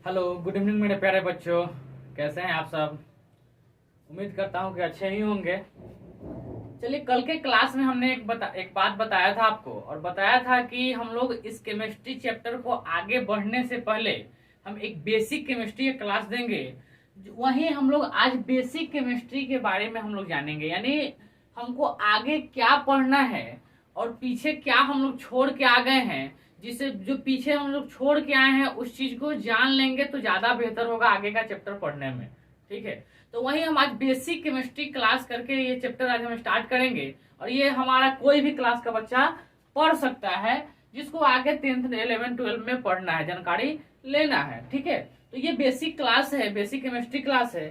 Hello, good evening मेरे प्यारे बच्चों। कैसे हैं आप सब? उम्मीद करता हूं कि अच्छे ही होंगे। चलिए, कल के क्लास में हमने एक बात बताया था आपको, और बताया था कि हम लोग इस केमिस्ट्री चैप्टर को आगे बढ़ने से पहले हम एक बेसिक केमिस्ट्री का क्लास देंगे। वहीं हम लोग आज बेसिक केमिस्ट्री के बारे में हम लोग जानेंगे, यानी हमको आगे क्या पढ़ना है और पीछे क्या हम लोग छोड़ के आ गए हैं। जिसे जो पीछे हम लोग छोड़ के आए हैं उस चीज को जान लेंगे तो ज्यादा बेहतर होगा आगे का चैप्टर पढ़ने में। ठीक है, तो वही हम आज बेसिक केमिस्ट्री क्लास करके ये चैप्टर आज हम स्टार्ट करेंगे। और ये हमारा कोई भी क्लास का बच्चा पढ़ सकता है जिसको आगे 10th 11 12 में पढ़ना है, जानकारी लेना है। ठीक है, तो ये बेसिक क्लास है, बेसिक केमिस्ट्री क्लास है।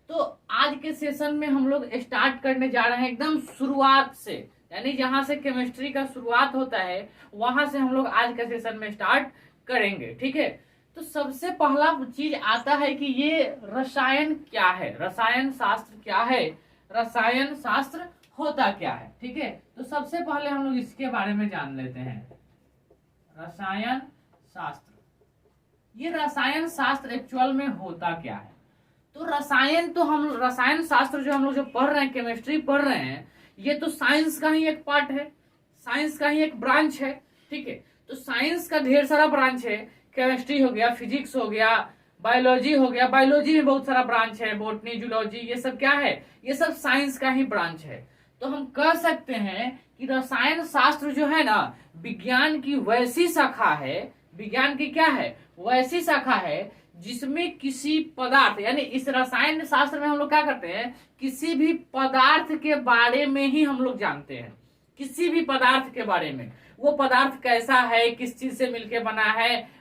तो आज के सेशन में हम लोग स्टार्ट करने जा रहे हैं एकदम शुरुआत से, यानी जहां से केमिस्ट्री का शुरुआत होता है वहां से हम लोग आज के सेशन में स्टार्ट करेंगे। ठीक है, तो सबसे पहला चीज आता है कि ये रसायन क्या है, रसायन शास्त्र क्या है, रसायन शास्त्र होता क्या है। ठीक है, तो सबसे पहले हम लोग इसके बारे में जान लेते हैं। रसायन शास्त्र, ये रसायन शास्त्र एक्चुअल में होता क्या है। तो रसायन, तो हम रसायन शास्त्र जो हम लोग जो पढ़ रहे हैं, केमिस्ट्री पढ़ रहे हैं, ये तो साइंस का ही एक पार्ट है, साइंस का ही एक ब्रांच है। ठीक है, तो साइंस का ढेर सारा ब्रांच है। केमिस्ट्री हो गया, फिजिक्स हो गया, बायोलॉजी हो गया, बायोलॉजी में बहुत सारा ब्रांच है, बोटनी, जूलॉजी, ये सब क्या है, ये सब साइंस का ही ब्रांच है। तो हम कह सकते हैं कि रसायन शास्त्र जो है ना, विज्ञान की वैसी शाखा है, विज्ञान की क्या है, वैसी शाखा है जिसमें किसी पदार्थ, यानी इस रसायन शास्त्र में हम लोग क्या करते हैं, किसी भी पदार्थ के बारे में ही हम लोग जानते हैं, किसी भी पदार्थ के बारे में। वो पदार्थ कैसा है, किस चीज से मिलके बना है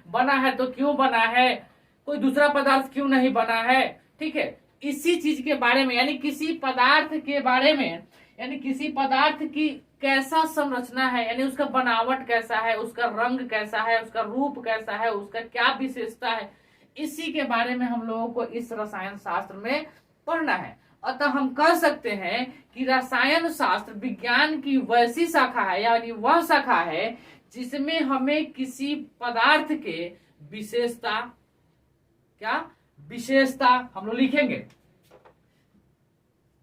तो क्यों बना है, कोई दूसरा पदार्थ क्यों नहीं बना है। ठीक है, इसी चीज के बारे में, यानी किसी पदार्थ के बारे में, यानी किसी पदार्थ की कैसा संरचना है, यानी उसका बनावट कैसा है, उसका रंग कैसा है, उसका रूप कैसा है, उसका क्या विशेषता है, इसी के बारे में हम लोगों को इस रसायन शास्त्र में पढ़ना है। अतः हम कह सकते हैं कि रसायन शास्त्र विज्ञान की वैसी शाखा है, यानी वह शाखा है जिसमें हमें किसी पदार्थ के विशेषता, क्या विशेषता हम लोग लिखेंगे,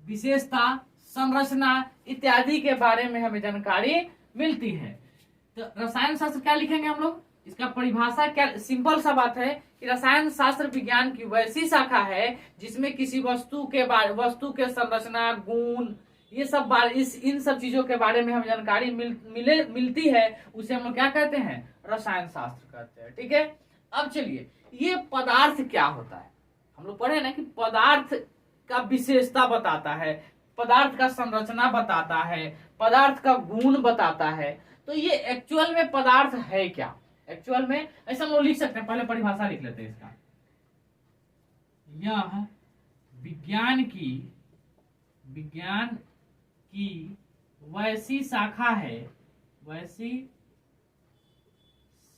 विशेषता, संरचना इत्यादि के बारे में हमें जानकारी मिलती है। तो रसायन शास्त्र क्या लिखेंगे हम लोग, इसका परिभाषा क्या, सिंपल सा बात है कि रसायन शास्त्र विज्ञान की वैसी शाखा है जिसमें किसी वस्तु के संरचना, गुण, ये सब इन सब चीजों के बारे में हमें जानकारी मिलती है, उसे हम लोग क्या कहते हैं, रसायन शास्त्र कहते हैं। ठीक है, अब चलिए, ये पदार्थ क्या होता है, हम लोग पढ़े ना कि पदार्थ का विशेषता बताता है, पदार्थ का संरचना बताता है, पदार्थ का गुण बताता है। तो ये एक्चुअल में पदार्थ है क्या, एक्चुअल में ऐसा हम लोग लिख सकते हैं। पहले परिभाषा लिख लेते हैं इसका। यह विज्ञान की वैसी शाखा है, वैसी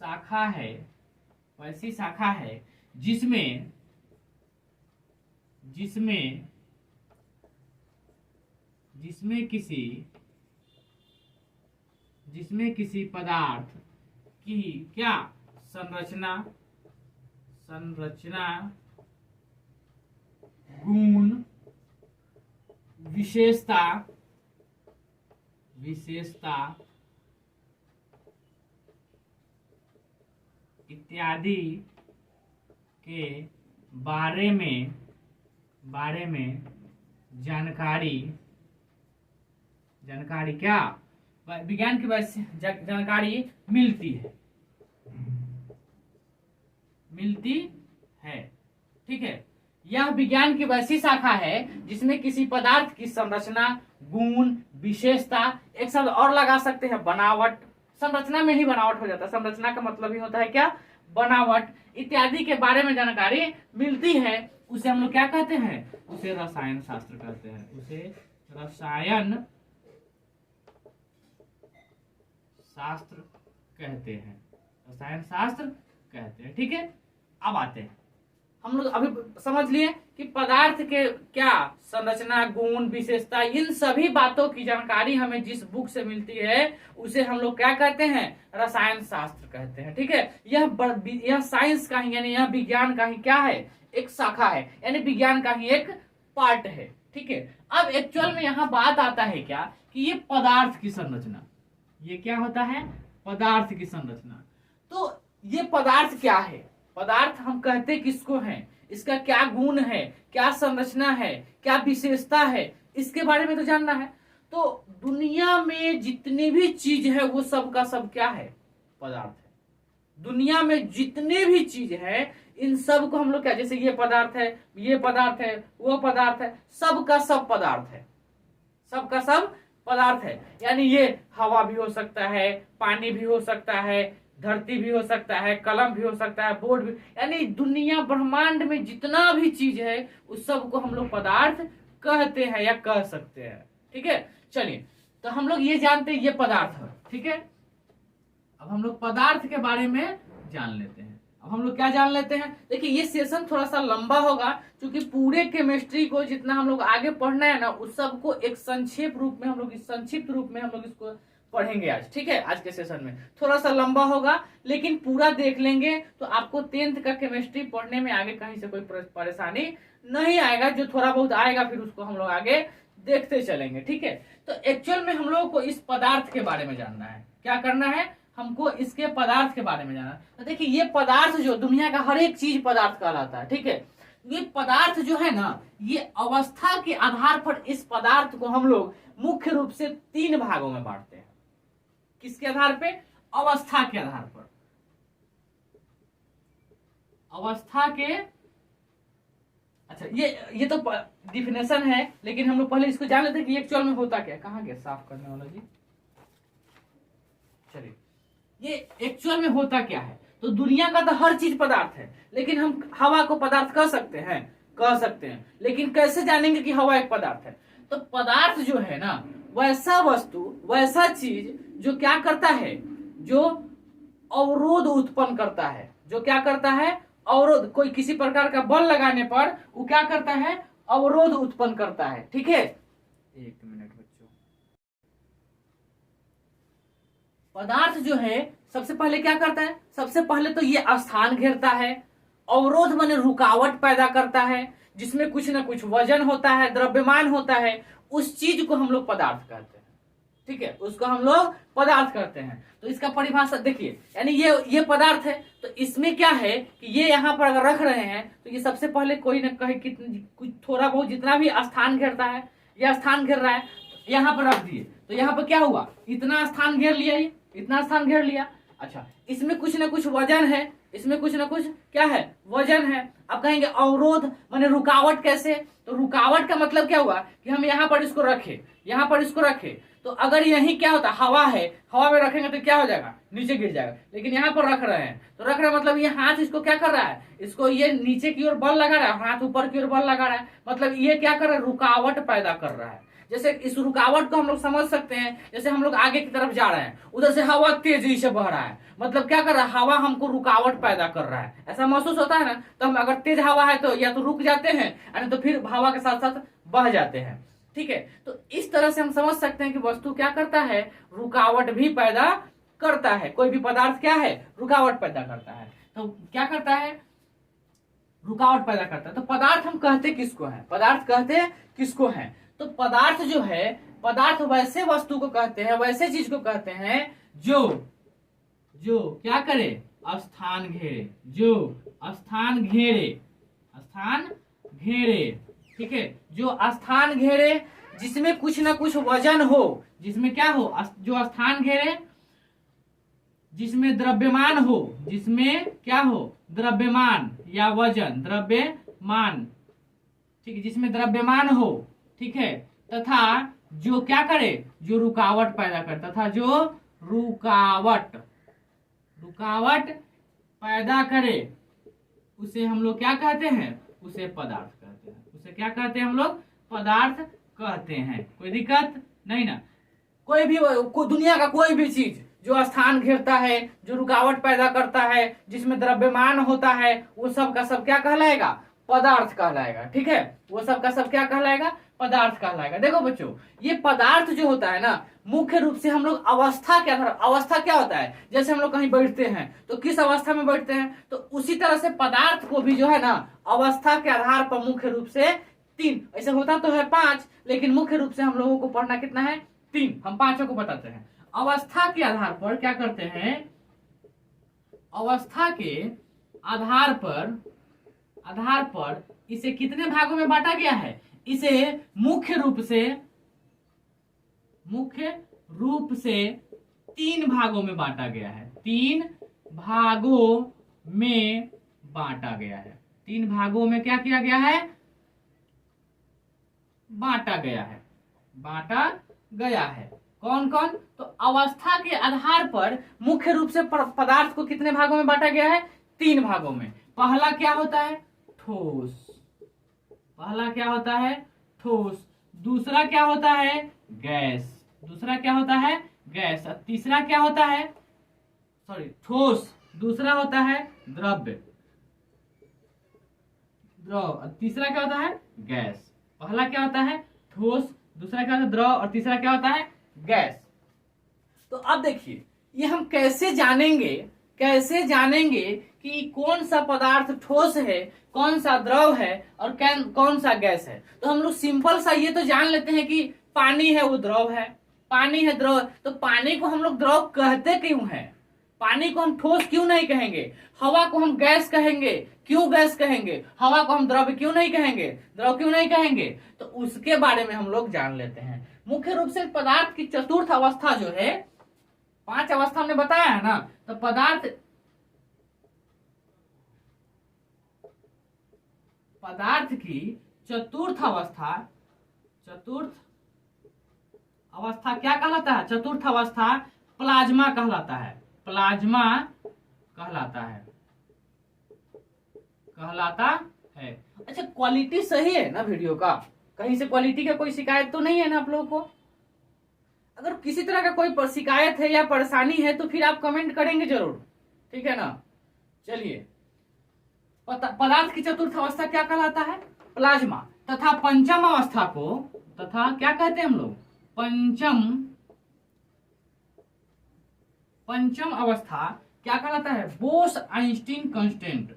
शाखा है जिसमें किसी पदार्थ की क्या संरचना, गुण, विशेषता इत्यादि के बारे में जानकारी क्या, विज्ञान की वैसे जानकारी मिलती है। ठीक है, यह विज्ञान की वैसी शाखा है जिसमें किसी पदार्थ की संरचना, गुण, विशेषता, एक शब्द और लगा सकते हैं, बनावट, संरचना में ही बनावट हो जाता है, संरचना का मतलब ही होता है क्या, बनावट इत्यादि के बारे में जानकारी मिलती है, उसे हम लोग क्या कहते हैं, उसे रसायन शास्त्र कहते हैं, उसे रसायन शास्त्र कहते हैं, रसायन शास्त्र कहते हैं। ठीक है, अब आते हैं, हम लोग अभी समझ लिए कि पदार्थ के क्या संरचना, गुण, विशेषता, इन सभी बातों की जानकारी हमें जिस बुक से मिलती है उसे हम लोग क्या कहते हैं, रसायन शास्त्र कहते हैं। ठीक है, यह साइंस का ही यानी यह विज्ञान का ही क्या है, एक शाखा है, यानी विज्ञान का ही एक पार्ट है। ठीक है, अब एक्चुअल में यहाँ बात आता है क्या कि ये पदार्थ की संरचना, ये क्या होता है, पदार्थ की संरचना। तो ये पदार्थ क्या है, पदार्थ हम कहते किसको हैं, इसका क्या गुण है, क्या संरचना है, क्या विशेषता है, इसके बारे में तो जानना है। तो दुनिया में जितनी भी चीज है वो सब का सब क्या है, पदार्थ है। दुनिया में जितने भी चीज है इन सब को हम लोग क्या, जैसे ये पदार्थ है, ये पदार्थ है, वो पदार्थ है, सब का सब पदार्थ है, सब का सब पदार्थ है। यानी ये हवा भी हो सकता है, पानी भी हो सकता है, धरती भी हो सकता है, कलम भी हो सकता है, बोर्ड भी, यानी दुनिया ब्रह्मांड में जितना भी चीज है उस सब को हम लोग पदार्थ कहते हैं या कह सकते हैं। ठीक है, चलिए तो हम लोग ये जानते हैं ये पदार्थ है। ठीक है, अब हम लोग पदार्थ के बारे में जान लेते हैं। अब हम लोग क्या जान लेते हैं, देखिए ये सेशन थोड़ा सा लंबा होगा क्योंकि पूरे केमिस्ट्री को जितना हम लोग आगे पढ़ना है ना उस सबको एक संक्षिप्त रूप में हम लोग इसको पढ़ेंगे आज। ठीक है, आज के सेशन में थोड़ा सा लंबा होगा लेकिन पूरा देख लेंगे तो आपको 10th का केमिस्ट्री पढ़ने में आगे कहीं से कोई परेशानी नहीं आएगा। जो थोड़ा बहुत आएगा फिर उसको हम लोग आगे देखते चलेंगे। ठीक है, तो एक्चुअल में हम लोगों को इस पदार्थ के बारे में जानना है, क्या करना है, हमको इसके पदार्थ के बारे में जानना है। तो देखिए ये पदार्थ जो दुनिया का हर एक चीज पदार्थ कहलाता है। ठीक है, ये पदार्थ जो है ना ये अवस्था के आधार पर इस पदार्थ को हम लोग मुख्य रूप से 3 भागों में बांटते हैं। किसके आधार पे, अवस्था के आधार पर, अवस्था के, अच्छा ये तो डिफिनेशन है लेकिन हम लोग पहले इसको जान लेते हैं कि एक्चुअल में होता क्या। कहाँ गया साफ करने वाला जी, चलिए ये एक्चुअल में होता क्या है। तो दुनिया का तो हर चीज पदार्थ है लेकिन हम हवा को पदार्थ कह सकते हैं, लेकिन कैसे जानेंगे कि हवा एक पदार्थ है। तो पदार्थ जो है ना वैसा वस्तु, वैसा चीज जो क्या करता है, जो अवरोध उत्पन्न करता है, जो क्या करता है, अवरोध, कोई किसी प्रकार का बल लगाने पर वो क्या करता है, अवरोध उत्पन्न करता है। ठीक है, एक मिनट बच्चों, पदार्थ जो है सबसे पहले क्या करता है, सबसे पहले तो ये स्थान घेरता है, अवरोध माने रुकावट पैदा करता है, जिसमें कुछ ना कुछ वजन होता है, द्रव्यमान होता है, उस चीज को हम लोग पदार्थ कहते हैं। ठीक है, उसको हम लोग पदार्थ कहते हैं। तो इसका परिभाषा देखिए, यानी ये पदार्थ है तो इसमें क्या है कि ये यहाँ पर अगर रख रहे हैं तो ये सबसे पहले कोई न कहीं कुछ थोड़ा बहुत जितना भी स्थान घेरता है, यह स्थान घेर रहा है, तो यहाँ पर रख दिए तो यहाँ पर क्या हुआ, इतना स्थान घेर लिया, ये इतना स्थान घेर लिया। अच्छा, इसमें कुछ ना कुछ वजन है, इसमें कुछ ना कुछ क्या है, वजन है। अब कहेंगे अवरोध माने रुकावट कैसे, तो रुकावट का मतलब क्या हुआ कि हम यहाँ पर इसको रखे, यहाँ पर इसको रखे, तो अगर यही क्या होता, हवा है, हवा में रखेंगे तो क्या हो जाएगा, नीचे गिर जाएगा। लेकिन यहाँ पर रख रहे हैं तो रख रहे हैं मतलब ये हाथ इसको क्या कर रहा है, इसको ये नीचे की ओर बल लगा रहा है, हाथ ऊपर की ओर बल लगा रहा है, मतलब ये क्या कर रहा है, रुकावट पैदा कर रहा है। जैसे इस रुकावट को हम लोग समझ सकते हैं, जैसे हम लोग आगे की तरफ जा रहे हैं, उधर से हवा तेजी से बह रहा है, मतलब क्या कर रहा है, हवा हमको रुकावट पैदा कर रहा है, ऐसा महसूस होता है ना। तो हम अगर तेज हवा है तो या तो रुक जाते हैं या तो फिर हवा के साथ साथ बह जाते हैं। ठीक है, तो इस तरह से हम समझ सकते हैं कि वस्तु क्या करता है, रुकावट भी पैदा करता है। कोई भी पदार्थ क्या है, रुकावट पैदा करता है। तो क्या करता है, रुकावट पैदा करता है। तो पदार्थ हम कहते किसको है, पदार्थ कहते किसको है, तो पदार्थ जो है, पदार्थ वैसे वस्तु को कहते हैं, वैसे चीज को कहते हैं जो क्या करे, स्थान घेरे, जो स्थान घेरे, स्थान घेरे। ठीक है, जो स्थान घेरे, जिसमें कुछ ना कुछ वजन हो, जिसमें क्या हो, जो स्थान घेरे, जिसमें द्रव्यमान हो, जिसमें क्या हो, द्रव्यमान या वजन, द्रव्यमान। ठीक है, जिसमें द्रव्यमान हो, ठीक है, तथा जो क्या करे, जो रुकावट पैदा करे, तथा जो रुकावट पैदा करे, उसे हम लोग क्या कहते हैं, उसे पदार्थ कहते हैं। उसे क्या कहते हैं, हम लोग पदार्थ कहते हैं। कोई दिक्कत नहीं ना। कोई भी दुनिया का कोई भी चीज जो स्थान घेरता है, जो रुकावट पैदा करता है, जिसमें द्रव्यमान होता है, वो सब का सब क्या कहलाएगा, पदार्थ कहलाएगा। ठीक है, वो सब का सब क्या कहलाएगा? पदार्थ कहलाएगा। देखो बच्चों, ये पदार्थ जो होता है ना, मुख्य रूप से हम लोग अवस्था के आधार, अवस्था क्या होता है, जैसे हम लोग कहीं बैठते हैं तो किस अवस्था में बैठते हैं, तो उसी तरह से पदार्थ को भी जो है ना अवस्था के आधार पर मुख्य रूप से 3, ऐसे होता तो है 5, लेकिन मुख्य रूप से हम लोगों को पढ़ना कितना है? 3। हम 5 को बताते हैं। अवस्था के आधार पर क्या करते हैं? अवस्था के आधार पर इसे कितने भागों में बांटा गया है? इसे मुख्य रूप से 3 भागों में बांटा गया है। 3 भागों में बांटा गया है। 3 भागों में क्या किया गया है? बांटा गया है। कौन कौन? तो अवस्था के आधार पर मुख्य रूप से पदार्थ को कितने भागों में बांटा गया है? 3 भागों में। पहला क्या होता है? ठोस। दूसरा क्या होता है? गैस। और तीसरा क्या होता है? ठोस। दूसरा होता है द्रव्य। तीसरा क्या होता है? गैस। पहला क्या होता है? ठोस। दूसरा क्या होता है? द्रव। और तीसरा क्या होता है? गैस। तो अब देखिए, ये हम कैसे जानेंगे कि कौन सा पदार्थ ठोस है, कौन सा द्रव है और कौन सा गैस है? तो हम लोग सिंपल सा ये तो जान लेते हैं कि पानी है वो द्रव है, पानी है द्रव। तो पानी को हम लोग द्रव कहते क्यों है? पानी को हम ठोस क्यों नहीं कहेंगे? हवा को हम गैस कहेंगे, क्यों गैस कहेंगे? हवा को हम द्रव क्यों नहीं कहेंगे? द्रव क्यों नहीं कहेंगे? तो उसके बारे में हम लोग जान लेते हैं। मुख्य रूप से पदार्थ की चतुर्थ अवस्था जो है, 5 अवस्था हमने बताया है ना, तो पदार्थ की चतुर्थ अवस्था क्या कहलाता है? चतुर्थ अवस्था प्लाज्मा कहलाता है। अच्छा, क्वालिटी सही है ना वीडियो का? कहीं से क्वालिटी का कोई शिकायत तो नहीं है ना आप लोगों को? अगर किसी तरह का कोई शिकायत है या परेशानी है तो फिर आप कमेंट करेंगे जरूर, ठीक है ना? चलिए, पदार्थ की चतुर्थ अवस्था क्या कहलाता है? प्लाज्मा। तथा पंचम अवस्था को क्या कहते हैं हम लोग? पंचम अवस्था क्या कहलाता है? Bose Einstein constant.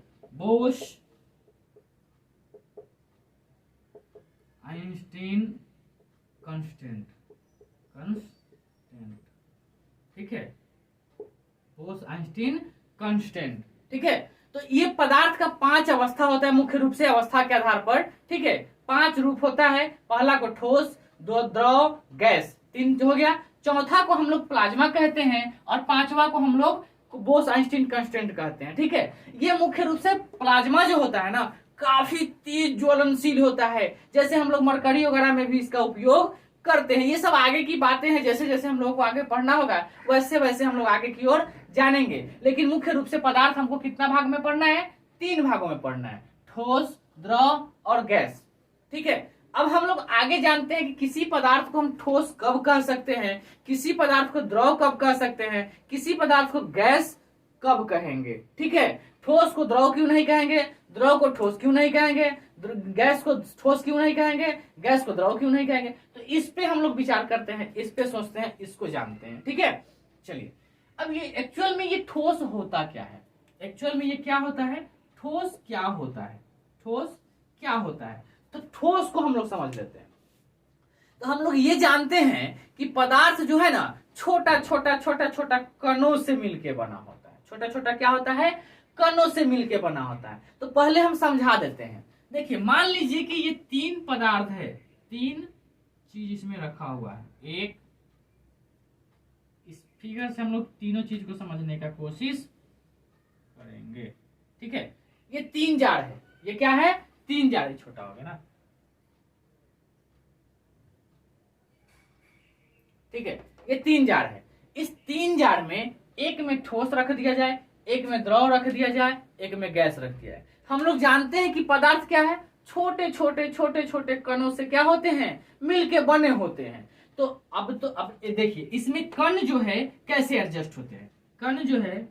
ठीक है, बोस आइंस्टीन कांस्टेंट। ठीक है, तो ये पदार्थ का 5 अवस्था होता है मुख्य रूप से अवस्था के आधार पर। ठीक है, 5 रूप होता है। पहला को ठोस, 2 द्रव, गैस, 3 हो गया। चौथा को हम लोग प्लाज्मा कहते हैं और 5वां को हम लोग बोस आइंस्टीन कांस्टेंट कहते हैं। ठीक है, ये मुख्य रूप से प्लाज्मा जो होता है ना, काफी तेज ज्वलनशील होता है। जैसे हम लोग मरकरी वगैरह में भी इसका उपयोग करते हैं। ये सब आगे की बातें हैं, जैसे जैसे हम लोगों को आगे पढ़ना होगा वैसे वैसे हम लोग आगे की ओर जानेंगे। लेकिन मुख्य रूप से पदार्थ हमको कितना भाग में पढ़ना है? 3 भागों में पढ़ना है, ठोस, द्रव और गैस। ठीक है, अब हम लोग आगे जानते हैं कि किसी पदार्थ को हम ठोस कब कह सकते हैं, किसी पदार्थ को द्रव कब कह सकते हैं, किसी पदार्थ को गैस कब कहेंगे। ठीक है, ठोस को द्रव क्यों नहीं कहेंगे, द्रव को ठोस क्यों नहीं कहेंगे, गैस को ठोस क्यों नहीं कहेंगे, गैस को द्रव क्यों नहीं कहेंगे। तो इस पे हम लोग विचार करते हैं, इस पे सोचते हैं, इसको जानते हैं। ठीक है, चलिए, अब ये एक्चुअल में ये ठोस होता क्या है? एक्चुअल में ये क्या होता है? ठोस क्या होता है? तो ठोस को हम लोग समझ लेते हैं। तो हम लोग ये जानते हैं कि पदार्थ जो है ना, छोटा छोटा कणों से मिलके बना होता है। छोटा छोटा क्या होता है? कणों से मिलके बना होता है। तो पहले हम समझा देते हैं। देखिए, मान लीजिए कि ये 3 पदार्थ है, 3 चीज इसमें रखा हुआ है। एक, इस फिगर से हम लोग तीनों चीज को समझने का कोशिश करेंगे। ठीक है, ये 3 जार है। ये क्या है? 3 जार। छोटा हो गया ना? ठीक है, ये 3 जार है। इस 3 जार में एक में ठोस रख दिया जाए, एक में द्रव रख दिया जाए, एक में गैस रख दिया जाए। हम लोग जानते हैं कि पदार्थ क्या है? छोटे छोटे कणों से क्या होते हैं? मिलके बने होते हैं। तो अब देखिए, इसमें कण जो है कैसे एडजस्ट होते हैं? कण जो है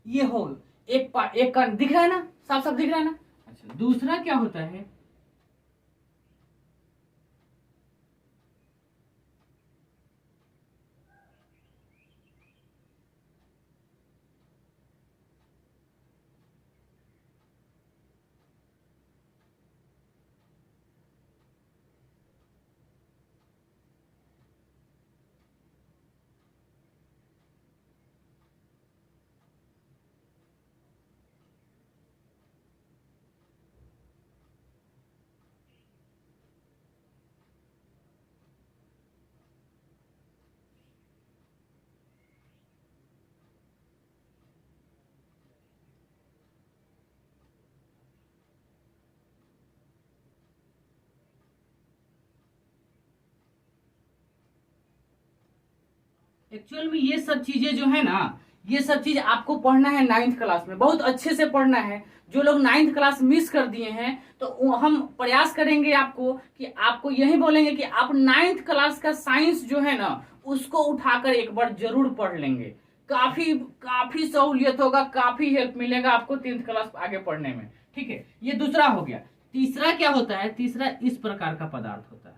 ये हो एक कण दिख रहा है ना, साफ साफ दिख रहा है ना। अच्छा, दूसरा क्या होता है, एक्चुअल में ये सब चीजें जो है ना, ये सब चीज आपको पढ़ना है नाइन्थ क्लास में, बहुत अच्छे से पढ़ना है। जो लोग नाइन्थ क्लास मिस कर दिए हैं तो हम प्रयास करेंगे आपको कि आपको यही बोलेंगे कि आप नाइन्थ क्लास का साइंस जो है ना उसको उठाकर एक बार जरूर पढ़ लेंगे। काफी काफी सहूलियत होगा, काफी हेल्प मिलेगा आपको 10th क्लास आगे पढ़ने में। ठीक है, ये दूसरा हो गया। तीसरा क्या होता है, तीसरा इस प्रकार का पदार्थ होता है।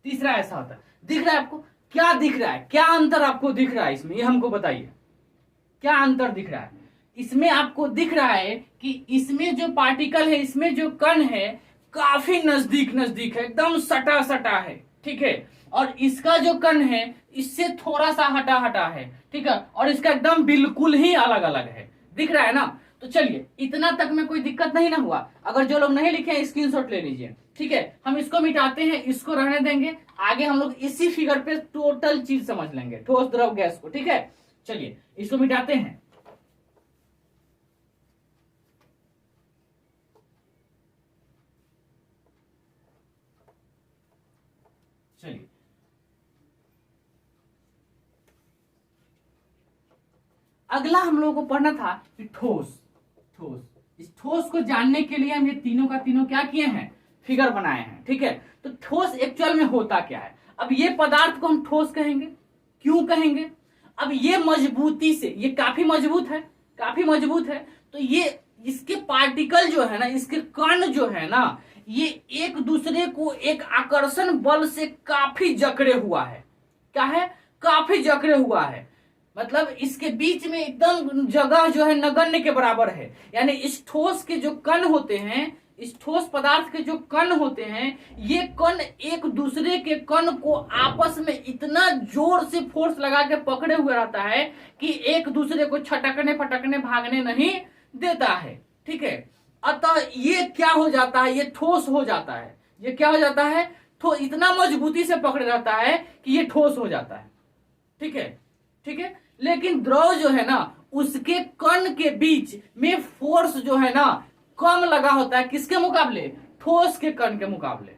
तीसरा ऐसा होता है, दिख रहा है आपको, क्या दिख रहा है, क्या अंतर आपको दिख रहा है इसमें, ये हमको बताइए, क्या अंतर दिख रहा है। इसमें आपको दिख रहा है कि इसमें जो पार्टिकल है, इसमें जो कण है काफी नजदीक नजदीक है, एकदम सटा सटा है। ठीक है, और इसका जो कण है इससे थोड़ा सा हटा हटा है। ठीक है, और इसका एकदम बिल्कुल ही अलग अलग है, दिख रहा है ना। तो चलिए, इतना तक में कोई दिक्कत नहीं ना हुआ। अगर जो लोग नहीं लिखे स्क्रीनशॉट ले लीजिए। ठीक है, हम इसको मिटाते हैं, इसको रहने देंगे, आगे हम लोग इसी फिगर पे टोटल चीज समझ लेंगे, ठोस द्रव गैस को। ठीक है, चलिए इसको मिटाते हैं। चलिए, अगला हम लोगों को पढ़ना था कि ठोस। ठोस, इस ठोस को जानने के लिए हम ये तीनों का तीनों क्या किए हैं, फिगर बनाए हैं। ठीक है, तो ठोस एक्चुअल में होता क्या है। अब ये पदार्थ को हम ठोस कहेंगे, क्यों कहेंगे। अब ये मजबूती से, ये काफी मजबूत है, काफी मजबूत है, तो ये इसके पार्टिकल जो है ना, इसके कण जो है ना, ये एक दूसरे को एक आकर्षण बल से काफी जकड़े हुआ है। क्या है, काफी जकड़े हुआ है। मतलब इसके बीच में एकदम जगह जो है नगण्य के बराबर है। यानी इस ठोस के जो कण होते हैं, इस ठोस पदार्थ के जो कण होते हैं, ये कण एक दूसरे के कण को आपस में इतना जोर से फोर्स लगा के पकड़े हुए रहता है कि एक दूसरे को छटकने फटकने भागने नहीं देता है। ठीक है, अतः ये क्या हो जाता है, ये ठोस हो जाता है। ये क्या हो जाता है, इतना मजबूती से पकड़े रहता है कि ये ठोस हो जाता है। ठीक है, ठीक है, लेकिन द्रव जो है ना, उसके कण के बीच में फोर्स जो है ना कम लगा होता है, किसके मुकाबले, ठोस के कण के मुकाबले।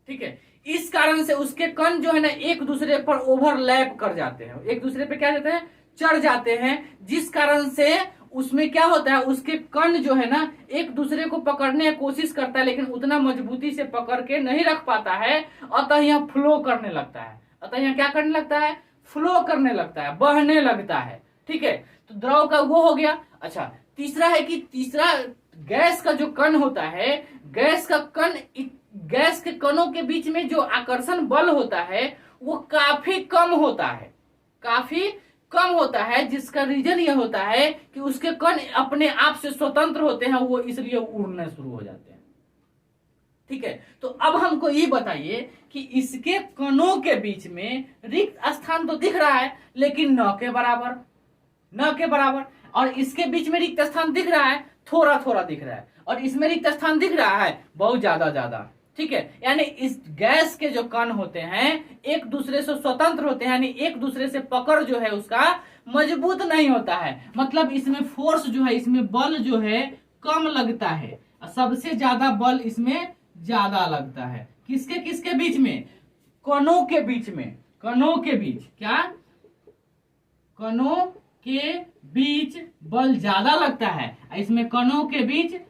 ठीक है, इस कारण से उसके कण जो है ना एक दूसरे पर ओवरलैप कर जाते हैं, एक दूसरे पे क्या जाते हैं, चढ़ जाते हैं, जिस कारण से उसमें क्या होता है, उसके कण जो है ना एक दूसरे को पकड़ने की कोशिश करता है, लेकिन उतना मजबूती से पकड़ के नहीं रख पाता है, अतः यह फ्लो करने लगता है। अतः यह क्या करने लगता है, फ्लो करने लगता है, बहने लगता है। ठीक है, तो द्रव का वो हो गया। अच्छा, तीसरा है कि तीसरा गैस का जो कण होता है, गैस का कण, गैस के कणों के बीच में जो आकर्षण बल होता है वो काफी कम होता है, काफी कम होता है, जिसका रीजन यह होता है कि उसके कण अपने आप से स्वतंत्र होते हैं, वो इसलिए उड़ने शुरू हो जाते हैं। ठीक है, तो अब हमको ये बताइए कि इसके कणों के बीच में रिक्त स्थान तो दिख रहा है, लेकिन न के बराबर। न के बराबर, और इसके बीच में रिक्त स्थान दिख रहा है, थोड़ा थोड़ा दिख रहा है, और इसमें रिक्त स्थान दिख रहा है बहुत ज्यादा ज्यादा। ठीक है, यानी इस गैस के जो कण होते हैं एक दूसरे से स्वतंत्र होते हैं, यानी एक दूसरे से पकड़ जो है उसका मजबूत नहीं होता है, मतलब इसमें फोर्स जो है, इसमें बल जो है कम लगता है, सबसे ज्यादा बल इसमें ज्यादा लगता है। किसके किसके बीच में? कणों के बीच में, कणों के बीच, क्या? कणों के बीच बल ज्यादा लगता है, इसमें कणों के बीच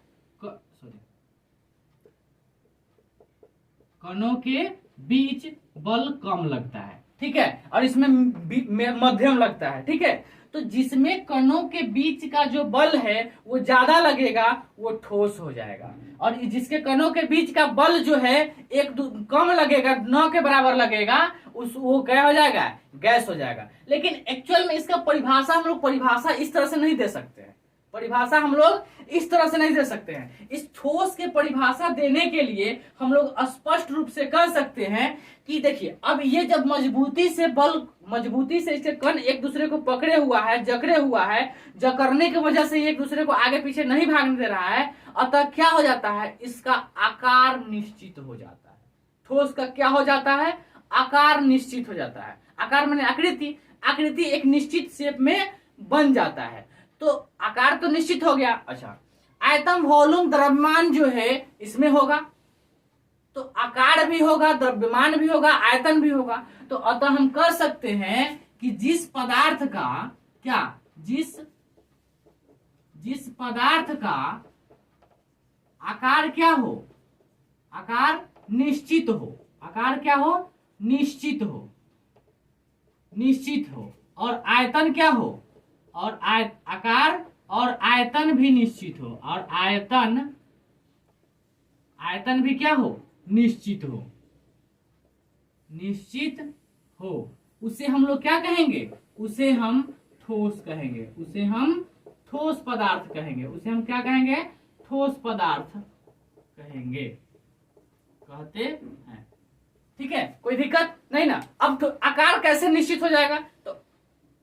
कणों के बीच बल कम लगता है। ठीक है, और इसमें मध्यम लगता है। ठीक है, तो जिसमें कणों के बीच का जो बल है वो ज्यादा लगेगा वो ठोस हो जाएगा, और जिसके कणों के बीच का बल जो है कम लगेगा, न के बराबर लगेगा, वो क्या हो जाएगा? गैस हो जाएगा। लेकिन एक्चुअल में इसका परिभाषा हम लोग परिभाषा इस तरह से नहीं दे सकते हैं, परिभाषा हम लोग इस तरह से नहीं दे सकते हैं। इस ठोस के परिभाषा देने के लिए हम लोग स्पष्ट रूप से कह सकते हैं कि देखिए, अब ये जब मजबूती से इसके कण एक दूसरे को पकड़े हुआ है, जकड़े हुआ है, जकड़ने की वजह से एक दूसरे को आगे पीछे नहीं भागने दे रहा है, अतः क्या हो जाता है? इसका आकार निश्चित हो जाता है। ठोस का क्या हो जाता है? आकार निश्चित हो जाता है। आकार माने आकृति, आकृति एक निश्चित शेप में बन जाता है। तो आकार तो निश्चित हो गया। अच्छा, आयतन, वॉल्यूम, द्रव्यमान जो है इसमें होगा, तो आकार भी होगा, द्रव्यमान भी होगा, आयतन भी होगा। तो अतः हम कर सकते हैं कि जिस पदार्थ का क्या, जिस पदार्थ का आकार क्या हो? आकार निश्चित हो। आकार क्या हो? निश्चित हो, निश्चित हो। और आयतन क्या हो? और आकार और आयतन भी निश्चित हो, और आयतन भी क्या हो? निश्चित हो, निश्चित हो। उसे हम लोग क्या कहेंगे? उसे हम ठोस कहेंगे, उसे हम ठोस पदार्थ कहेंगे, उसे हम क्या कहेंगे? ठोस पदार्थ कहेंगे, कहते हैं। ठीक है, कोई दिक्कत नहीं ना? अब तो आकार कैसे निश्चित हो जाएगा? तो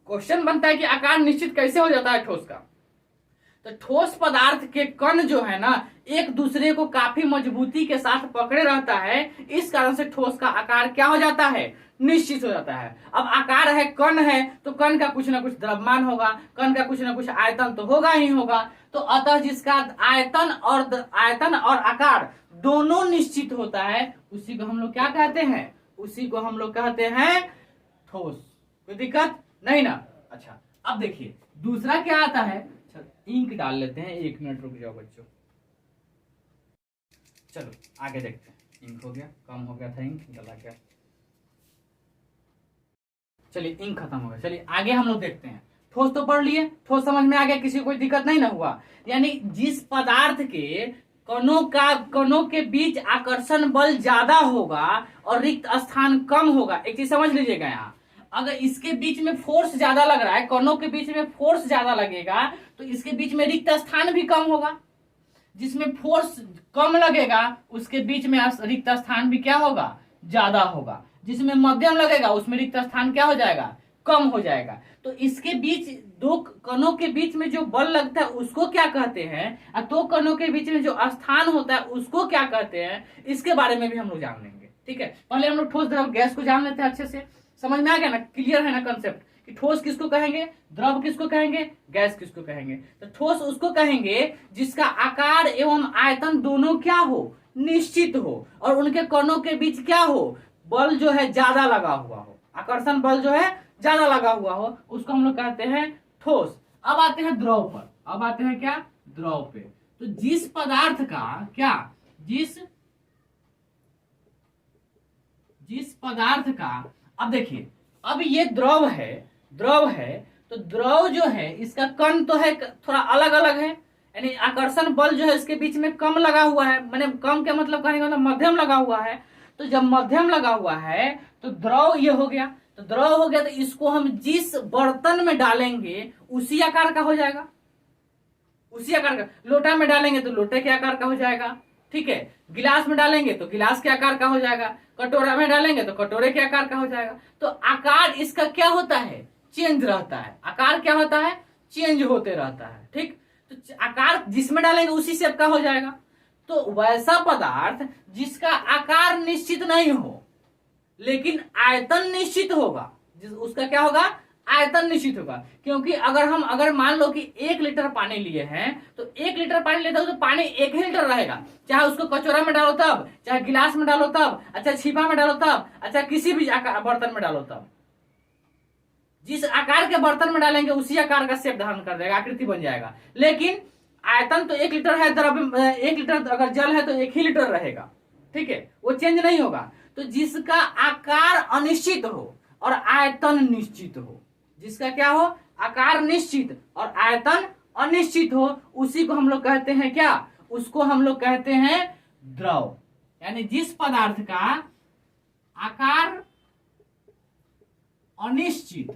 क्वेश्चन बनता है कि आकार निश्चित कैसे हो जाता है ठोस का? तो ठोस पदार्थ के कण जो है ना एक दूसरे को काफी मजबूती के साथ पकड़े रहता है, इस कारण से ठोस का आकार क्या हो जाता है? निश्चित हो जाता है। अब आकार है, कण है, तो कण का कुछ ना कुछ द्रव्यमान होगा, कण का कुछ ना कुछ आयतन तो होगा ही होगा। तो अतः जिसका आयतन और आकार दोनों निश्चित होता है, उसी को हम लोग क्या कहते हैं? उसी को हम लोग कहते हैं ठोस। कोई दिक्कत नहीं ना? अच्छा, अब देखिए दूसरा क्या आता है। अच्छा, इंक डाल लेते हैं, 1 मिनट रुक जाओ बच्चों। चलो आगे देखते हैं। इंक हो गया, कम हो गया था इंक, गला गया। चलिए इंक खत्म हो गया। चलिए आगे हम लोग देखते हैं। ठोस तो पढ़ लिए, ठोस समझ में आ गया, किसी को कोई दिक्कत नहीं ना हुआ? यानी जिस पदार्थ के कणों के बीच आकर्षण बल ज्यादा होगा और रिक्त स्थान कम होगा। एक चीज समझ लीजिएगा, यहाँ अगर इसके बीच में फोर्स ज्यादा लग रहा है, कणों के बीच में फोर्स ज्यादा लगेगा, तो इसके बीच में रिक्त स्थान भी कम होगा। जिसमें फोर्स कम लगेगा उसके बीच में रिक्त स्थान भी क्या होगा? ज्यादा होगा। जिसमें मध्यम लगेगा उसमें रिक्त स्थान क्या हो जाएगा? कम हो जाएगा। तो इसके बीच दो कणों के बीच में जो बल लगता है उसको क्या कहते हैं, और दो कणों के बीच में जो स्थान होता है उसको क्या कहते हैं, इसके बारे में भी हम लोग जान लेंगे। ठीक है, पहले हम लोग ठोस द्रव गैस को जान लेते हैं अच्छे से। समझ में आ गया ना? क्लियर है ना कंसेप्ट कि ठोस किसको कहेंगे, द्रव किसको कहेंगे, गैस किसको कहेंगे? तो ठोस उसको कहेंगे जिसका आकार एवं आयतन दोनों क्या हो? निश्चित हो, और उनके कणों के बीच क्या हो? बल जो है ज्यादा लगा हुआ हो, आकर्षण बल जो है ज्यादा लगा हुआ हो, उसको हम लोग कहते हैं ठोस। अब आते हैं द्रव पर। अब आते हैं क्या? द्रव पे। तो जिस पदार्थ का क्या, जिस पदार्थ का, अब देखिए अब ये द्रव है, तो द्रव जो है इसका कण तो है थोड़ा अलग अलग है, यानी आकर्षण बल जो है इसके बीच में कम लगा हुआ है, मैंने कम के मतलब कहने का मतलब मध्यम लगा हुआ है। तो जब मध्यम लगा हुआ है तो द्रव ये हो गया। तो द्रव हो गया, तो इसको हम जिस बर्तन में डालेंगे उसी आकार का हो जाएगा, उसी आकार का। लोटा में डालेंगे तो लोटे के आकार का हो जाएगा। ठीक है, गिलास में डालेंगे तो गिलास के आकार का हो जाएगा, कटोरा में डालेंगे तो कटोरे के आकार का हो जाएगा। तो आकार इसका क्या होता है? चेंज रहता है। आकार क्या होता है? चेंज होते रहता है। ठीक, तो आकार जिसमें डालेंगे उसी शेप का हो जाएगा। तो वैसा पदार्थ जिसका आकार निश्चित नहीं हो लेकिन आयतन निश्चित होगा, उसका क्या होगा, आयतन निश्चित होगा। क्योंकि अगर मान लो कि 1 लीटर पानी लिए हैं तो 1 लीटर पानी लेते हो तो पानी 1 ही लीटर रहेगा, चाहे उसको कचोरा में डालो तब, चाहे गिलास में डालो तब, अच्छा छिपा में डालो तब, अच्छा किसी भी बर्तन में डालो तब। जिस आकार के बर्तन में डालेंगे उसी आकार का शेप धारण कर देगा, आकृति बन जाएगा। लेकिन आयतन तो 1 लीटर है, 1 लीटर अगर जल है तो 1 ही लीटर रहेगा। ठीक है, वो चेंज नहीं होगा। तो जिसका आकार अनिश्चित हो और आयतन निश्चित हो, जिसका क्या हो, आकार निश्चित और आयतन अनिश्चित हो, उसी को हम लोग कहते हैं क्या, उसको हम लोग कहते हैं द्रव। यानी जिस पदार्थ का आकार अनिश्चित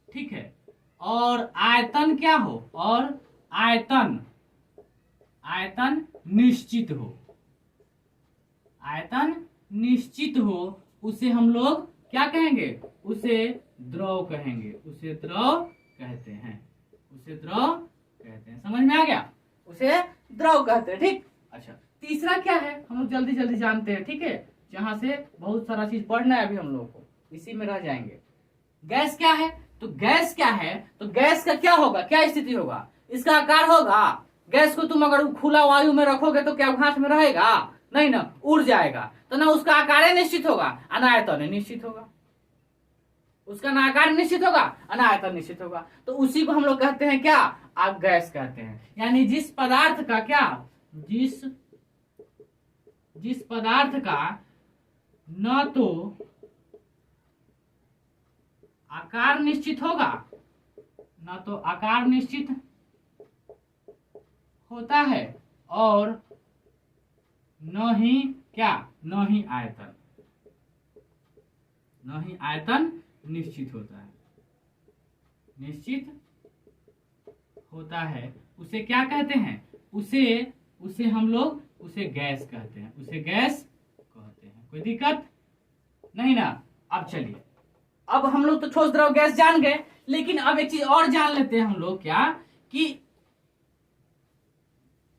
ठीक है और आयतन क्या हो, और आयतन निश्चित हो, उसे हम लोग क्या कहेंगे, उसे द्रव कहेंगे, उसे द्रव कहते हैं। समझ में आ गया, उसे द्रव कहते हैं। ठीक, अच्छा तीसरा क्या है हम लोग जल्दी जल्दी जानते हैं। ठीक है, जहां से बहुत सारा चीज पढ़ना है अभी हम लोग को, इसी में रह जाएंगे। गैस क्या है, तो गैस का क्या होगा, क्या स्थिति होगा, इसका आकार होगा। गैस को तुम अगर खुला वायु में रखोगे तो क्या हाथ में रहेगा, नहीं ना, उड़ जाएगा। तो ना उसका आकार निश्चित होगा, ना आयतन निश्चित होगा। उसका ना आकार निश्चित होगा, ना आयतन निश्चित होगा। तो उसी को हम लोग कहते हैं क्या, आप गैस कहते हैं। यानी जिस पदार्थ का क्या, जिस पदार्थ का न तो आकार निश्चित होगा, न तो आकार निश्चित होता है और न ही क्या, न ही आयतन निश्चित होता है, उसे क्या कहते हैं, उसे हम लोग उसे गैस कहते हैं, कोई दिक्कत नहीं ना। अब चलिए, अब हम लोग तो ठोस द्रव गैस जान गए, लेकिन अब एक चीज और जान लेते हैं हम लोग, क्या कि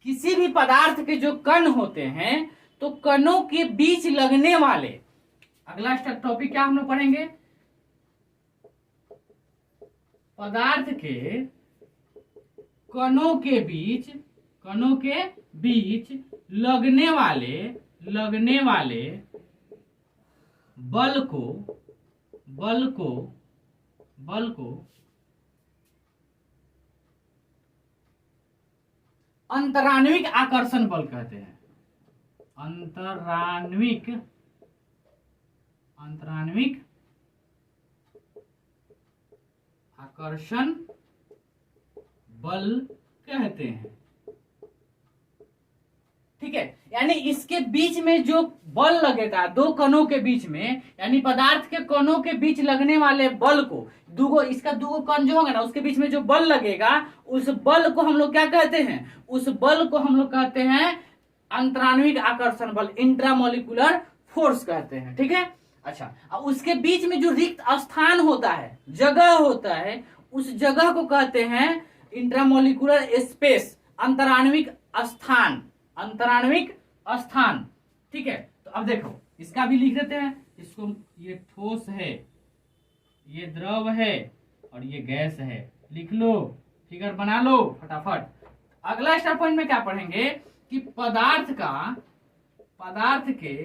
किसी भी पदार्थ के जो कण होते हैं तो कणों के बीच लगने वाले, अगला टॉपिक क्या हम लोग पढ़ेंगे, पदार्थ के कणों के बीच लगने वाले बल को अंतराण्विक आकर्षण बल कहते हैं। अंतराण्विक आकर्षण बल कहते हैं। ठीक है, यानी इसके बीच में जो बल लगेगा दो कणों के बीच में, यानी पदार्थ के कणों के बीच लगने वाले बल को, इसका दो कण जो होगा ना उसके बीच में जो बल लगेगा, उस बल को हम लोग क्या कहते हैं, उस बल को हम लोग कहते हैं अंतराण्विक आकर्षण बल, इंट्रामोलिकुलर फोर्स कहते हैं। ठीक है, अच्छा अब उसके बीच में जो रिक्त स्थान होता है, जगह होता है, उस जगह को कहते हैं इंट्रामोलिकुलर स्पेस, अंतराण्विक स्थान। ठीक है, तो अब देखो इसका भी लिख देते हैं, इसको, ये ठोस है, ये द्रव है और ये गैस है, लिख लो, फिगर बना लो फटाफट। अगला स्टार पॉइंट में क्या पढ़ेंगे कि पदार्थ के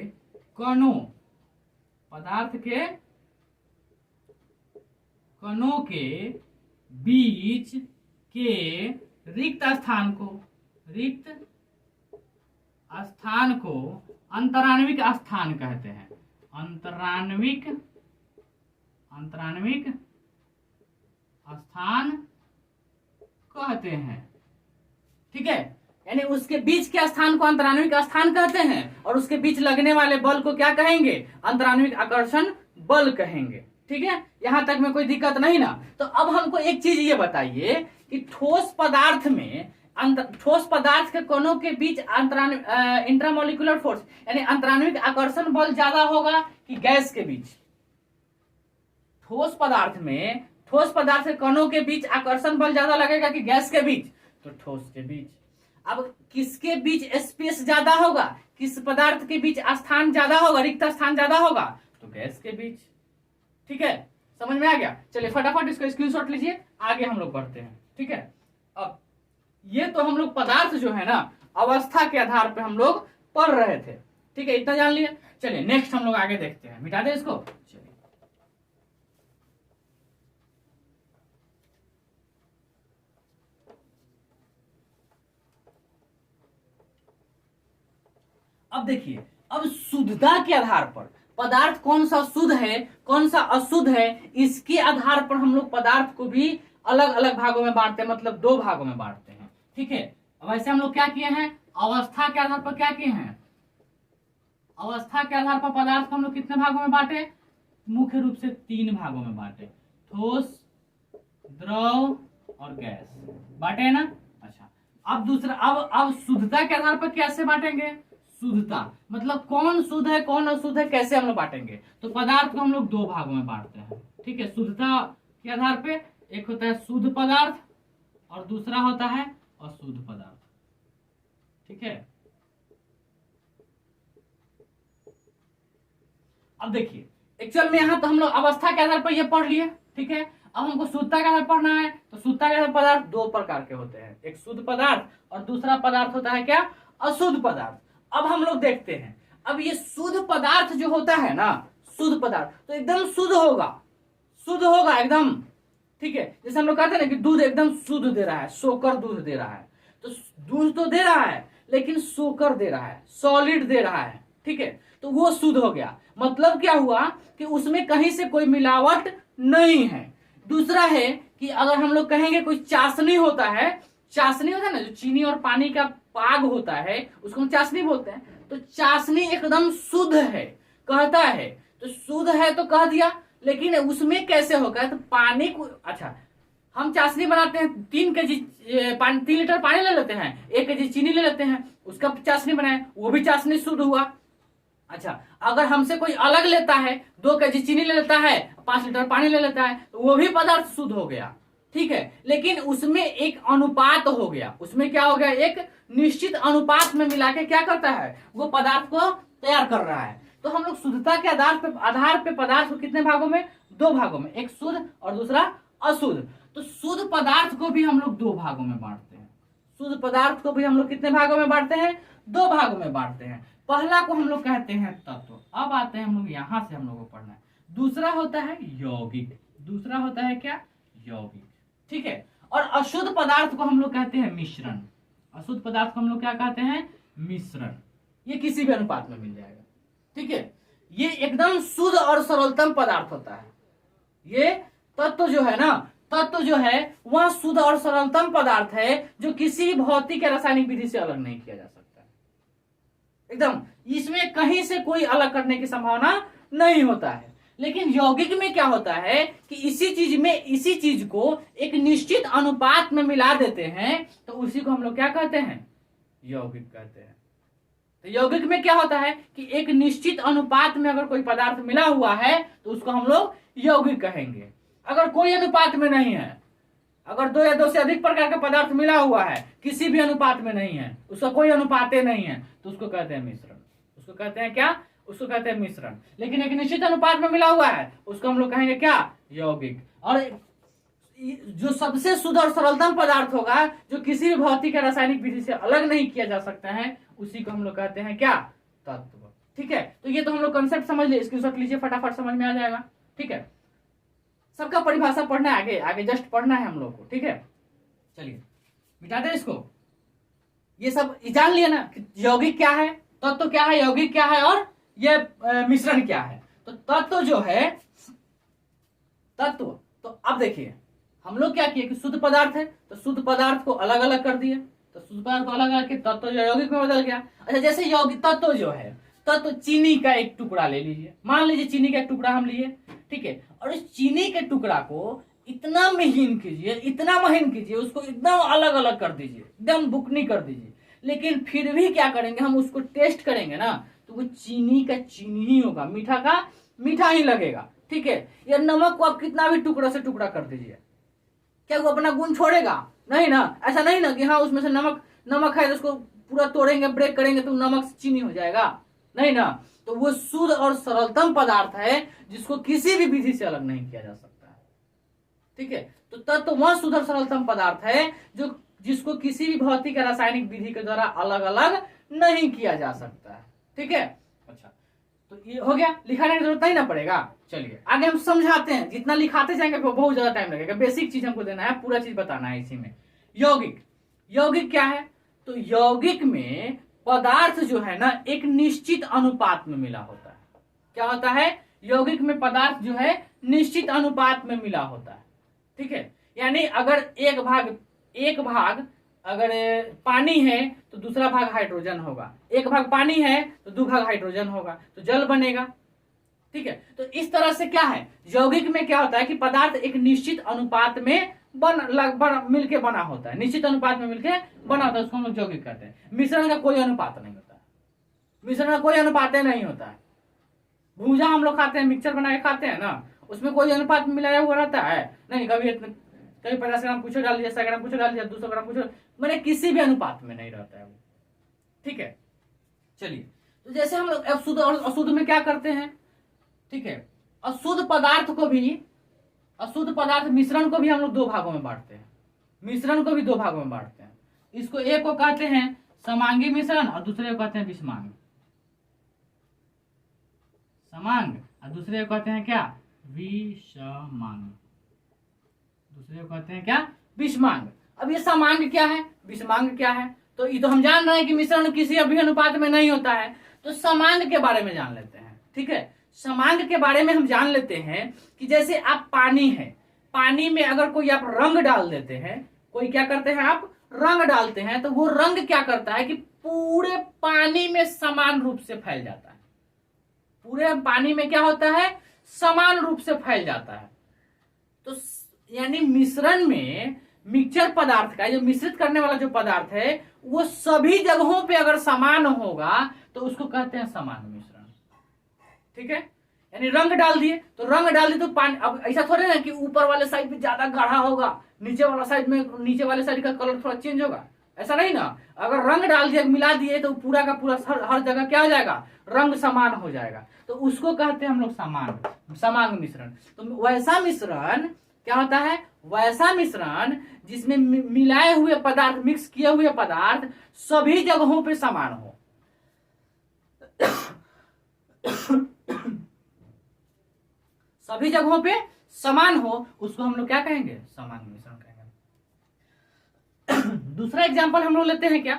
कणों के बीच के रिक्त स्थान को अंतराण्विक स्थान कहते हैं। अंतराण्विक स्थान कहते हैं। ठीक है, यानी उसके बीच के स्थान को अंतराण्विक स्थान कहते हैं और उसके बीच लगने वाले बल को क्या कहेंगे, अंतराण्विक आकर्षण बल कहेंगे। ठीक है, यहां तक में कोई दिक्कत नहीं ना। तो अब हमको एक चीज ये बताइए कि ठोस पदार्थ के कणों के बीच इंट्रामोलिकुलर फोर्स यानी अंतराण्विक आकर्षण बल ज्यादा होगा कि गैस के बीच? ठोस पदार्थ में ठोस पदार्थ के कणों के बीच आकर्षण बल ज्यादा लगेगा कि गैस के बीच? तो ठोस के बीच। अब किसके बीच स्पेस ज्यादा होगा, किस पदार्थ के बीच स्थान ज्यादा होगा, रिक्त स्थान ज्यादा होगा? तो गैस के बीच। ठीक है, समझ में आ गया? चलिए फटाफट इसको स्क्रीनशॉट लीजिए, आगे हम लोग बढ़ते हैं। ठीक है, अब ये तो हम लोग पदार्थ जो है ना अवस्था के आधार पे हम लोग पढ़ रहे थे। ठीक है, इतना जान लिया। चलिए नेक्स्ट हम लोग आगे देखते हैं, मिटा दे इसको। चलिए अब देखिए, अब शुद्धता के आधार पर पदार्थ कौन सा शुद्ध है कौन सा अशुद्ध है, इसके आधार पर हम लोग पदार्थ को भी अलग अलग भागों में बांटते हैं, मतलब दो भागों में बांटते हैं। ठीक है, अब ऐसे हम लोग क्या किए हैं, अवस्था के आधार पर क्या किए हैं, अवस्था के आधार पर पदार्थ को हम लोग कितने भागों में बांटे? मुख्य रूप से 3 भागों में बांटे, ठोस, द्रव और गैस। बांटे है ना? अच्छा, अब दूसरा, अब शुद्धता के आधार पर कैसे बांटेंगे? शुद्धता मतलब कौन शुद्ध है कौन अशुद्ध है, कैसे हम लोग बांटेंगे? तो पदार्थ को हम लोग 2 भागों में बांटते हैं। ठीक है, शुद्धता के आधार पे एक होता है शुद्ध पदार्थ और दूसरा होता है अशुद्ध पदार्थ। ठीक है, अब देखिए एक्चुअल में यहां तो हम लोग अवस्था के आधार पर ये पढ़ लिए। ठीक है, अब हमको शुद्धता के आधार पढ़ना है, तो शुद्धता के आधार पदार्थ 2 प्रकार के होते हैं, एक शुद्ध पदार्थ और दूसरा पदार्थ होता है क्या? अशुद्ध पदार्थ। अब हम लोग देखते हैं, अब ये शुद्ध पदार्थ जो होता है ना, शुद्ध पदार्थ तो एकदम शुद्ध होगा, शुद्ध होगा एकदम। ठीक है, जैसे हम लोग कहते हैं ना कि दूध एकदम शुद्ध दे रहा है, सोकर दूध दे रहा है, तो दूध तो दे रहा है लेकिन सोकर दे रहा है, सॉलिड दे रहा है। ठीक है, तो वो शुद्ध हो गया। मतलब क्या हुआ कि उसमें कहीं से कोई मिलावट नहीं है। दूसरा है कि अगर हम लोग कहेंगे कोई चाशनी होता है, चाशनी होता है ना जो चीनी और पानी का पाग होता है, उसको हम चाशनी बोलते हैं, तो चाशनी एकदम शुद्ध है कहता है, तो शुद्ध है तो कह दिया, लेकिन उसमें कैसे होगा? तो पानी को, अच्छा हम चाशनी बनाते हैं, 3 लीटर पानी ले लेते हैं, 1 केजी चीनी ले लेते हैं, उसका चाशनी बनाए, वो भी चाशनी शुद्ध हुआ। अच्छा, अगर हमसे कोई अलग लेता है, 2 केजी चीनी ले लेता है, 5 लीटर पानी ले लेता है, तो वो भी पदार्थ शुद्ध हो गया। ठीक है, लेकिन उसमें एक अनुपात हो गया, उसमें क्या हो गया, एक निश्चित अनुपात में मिला के क्या करता है, वो पदार्थ को तैयार कर रहा है। तो हम लोग शुद्धता के आधार पे पदार्थ को कितने भागों में? 2 भागों में, एक शुद्ध और दूसरा अशुद्ध। तो शुद्ध पदार्थ को भी हम लोग 2 भागों में बांटते हैं, शुद्ध पदार्थ को भी हम लोग कितने भागों में बांटते हैं? 2 भागों में बांटते हैं। पहला को हम लोग कहते हैं तत्व। अब आते हैं हम लोग, यहां से हम लोग को पढ़ना है, दूसरा होता है यौगिक, दूसरा होता है क्या? यौगिक। ठीक है, और अशुद्ध पदार्थ को हम लोग कहते हैं मिश्रण, अशुद्ध पदार्थ को हम लोग क्या कहते हैं? मिश्रण। ये किसी भी अनुपात में मिल जाएगा। ठीक है, ये एकदम शुद्ध और सरलतम पदार्थ होता है। ये तत्व जो है ना, तत्व जो है वह शुद्ध और सरलतम पदार्थ है, जो किसी भौतिक या रासायनिक विधि से अलग नहीं किया जा सकता है। एकदम इसमें कहीं से कोई अलग करने की संभावना नहीं होता है। लेकिन यौगिक में क्या होता है कि इसी चीज को एक निश्चित अनुपात में मिला देते हैं, तो उसी को हम लोग क्या कहते हैं? यौगिक कहते हैं। तो यौगिक में क्या होता है कि एक निश्चित अनुपात में अगर कोई पदार्थ मिला हुआ है तो उसको हम लोग यौगिक कहेंगे। अगर कोई अनुपात में नहीं है, अगर 2 या 2 से अधिक प्रकार का पदार्थ मिला हुआ है, किसी भी अनुपात में नहीं है, उसका कोई अनुपात नहीं है, तो उसको कहते हैं मिश्रण। उसको कहते हैं क्या? उसको कहते हैं मिश्रण। लेकिन एक निश्चित अनुपात में मिला हुआ है, उसको हम लोग कहेंगे क्या? यौगिक। और जो सबसे शुद्ध और सरलतम पदार्थ होगा, जो किसी भी भौतिक या रासायनिक विधि से अलग नहीं किया जा सकता है, उसी को हम लोग कहते हैं क्या? तत्व। ठीक है, तो ये तो हम लोग कंसेप्ट समझ लिए, स्क्रीनशॉट लीजिए, फटाफट समझ में आ जाएगा। ठीक है, सबका परिभाषा पढ़ना है, आगे आगे जस्ट पढ़ना है हम लोग को। ठीक है, चलिए मिटा दे इसको। ये सब जान लिया ना कि यौगिक क्या है, तत्व क्या है, यौगिक क्या है और ये मिश्रण क्या है। तो तत्व जो है, तत्व, तो अब देखिए हम लोग क्या किए कि शुद्ध पदार्थ है, तो शुद्ध पदार्थ को अलग अलग कर दिए, तो शुद्ध पदार्थ को अलग अलग के तत्व जो यौगिक में बदल गया। अच्छा, जैसे यौगिक तत्व जो है, तत्व चीनी का एक टुकड़ा ले लीजिए, मान लीजिए चीनी का एक टुकड़ा हम लिए। ठीक है, और इस चीनी के टुकड़ा को इतना महीन कीजिए, इतना महीन कीजिए, उसको एकदम अलग अलग कर दीजिए, एकदम बुकनी कर दीजिए, लेकिन फिर भी क्या करेंगे, हम उसको टेस्ट करेंगे ना, तो वो चीनी का चीनी ही होगा, मीठा का मीठा ही लगेगा। ठीक है। या नमक को आप कितना भी टुकड़ा से टुकड़ा कर दीजिए, क्या वो अपना गुण छोड़ेगा? नहीं ना। ऐसा नहीं ना कि हाँ उसमें से नमक नमक है तो उसको पूरा तोड़ेंगे ब्रेक करेंगे तो नमक से चीनी हो जाएगा, नहीं ना। तो वो शुद्ध और सरलतम पदार्थ है जिसको किसी भी विधि से अलग नहीं किया जा सकता है, ठीक है। तो तत्व वह शुद्ध और सरलतम पदार्थ है जो जिसको किसी भी भौतिक या रासायनिक विधि के द्वारा अलग अलग नहीं किया जा सकता है, ठीक है। अच्छा, तो ये हो गया, लिखाने की जरूरत नहीं ना पड़ेगा। चलिए आगे हम समझाते हैं, जितना लिखाते जाएंगे बहुत ज्यादा टाइम लगेगा। बेसिक चीज हमको देना है, पूरा चीज बताना है इसी में। यौगिक, यौगिक क्या है? तो यौगिक में पदार्थ जो है ना एक निश्चित अनुपात में मिला होता है। क्या होता है? यौगिक में पदार्थ जो है निश्चित अनुपात में मिला होता है, ठीक है। यानी अगर एक भाग अगर पानी है तो दूसरा भाग हाइड्रोजन होगा, एक भाग पानी है तो दो भाग हाइड्रोजन होगा, तो जल बनेगा, ठीक है। तो इस तरह से क्या है, यौगिक में क्या होता है कि पदार्थ एक निश्चित अनुपात में मिलके बना होता है, निश्चित अनुपात में मिलके बना होता है, उसको हम लोग यौगिक कहते हैं। मिश्रण का कोई अनुपात नहीं होता है, मिश्रण का कोई अनुपात नहीं होता है। भूजा हम लोग खाते हैं, मिक्सचर बना के खाते हैं ना, उसमें कोई अनुपात मिलाया हुआ रहता है नहीं। कभी 50 ग्राम कुछ डाल दिया, 100 ग्राम कुछ डाल दिया, 200 ग्राम कुछ, मैंने किसी भी अनुपात में नहीं रहता है वो, ठीक है। चलिए, तो जैसे हम लोग शुद्ध और अशुद्ध में क्या करते हैं, ठीक है। अशुद्ध पदार्थ मिश्रण को भी हम लोग दो भागों में बांटते हैं, मिश्रण को भी दो भागों में बांटते हैं। इसको एक को कहते हैं समांगी मिश्रण और दूसरे को कहते हैं विषमांग। समांग और दूसरे को कहते हैं क्या? विषमांग। दूसरे को कहते हैं क्या? विषमांग। अब ये समांग क्या है, विषमांग क्या है? तो ये तो हम जान रहे हैं कि मिश्रण किसी भी अनुपात में नहीं होता है। तो समांग के बारे में जान लेते हैं, ठीक है। समांग के बारे में हम जान लेते हैं कि जैसे आप पानी है, पानी में अगर कोई आप रंग डाल देते हैं, कोई क्या करते हैं आप रंग डालते हैं, तो वो रंग क्या करता है कि पूरे पानी में समान रूप से फैल जाता है। पूरे पानी में क्या होता है? समान रूप से फैल जाता है। तो यानी मिश्रण में मिक्सचर पदार्थ का जो मिश्रित करने वाला जो पदार्थ है वो सभी जगहों पे अगर समान होगा तो उसको कहते हैं समान मिश्रण, ठीक है। यानी रंग डाल दिए तो पानी, अब ऐसा थोड़े ना कि ऊपर वाले साइड में ज्यादा गाढ़ा होगा, नीचे वाले साइड का कलर थोड़ा चेंज होगा, ऐसा नहीं ना। अगर रंग डाल दिया, मिला दिए, तो पूरा का पूरा हर जगह क्या हो जाएगा? रंग समान हो जाएगा, तो उसको कहते हैं हम लोग समांग मिश्रण। तो वैसा मिश्रण क्या होता है? वैसा मिश्रण जिसमें मिलाए हुए पदार्थ, मिक्स किए हुए पदार्थ सभी जगहों पे समान हो। सभी जगहों पे समान हो, उसको हम लोग क्या कहेंगे? समांग मिश्रण कहेंगे। दूसरा एग्जांपल हम लोग लेते हैं क्या?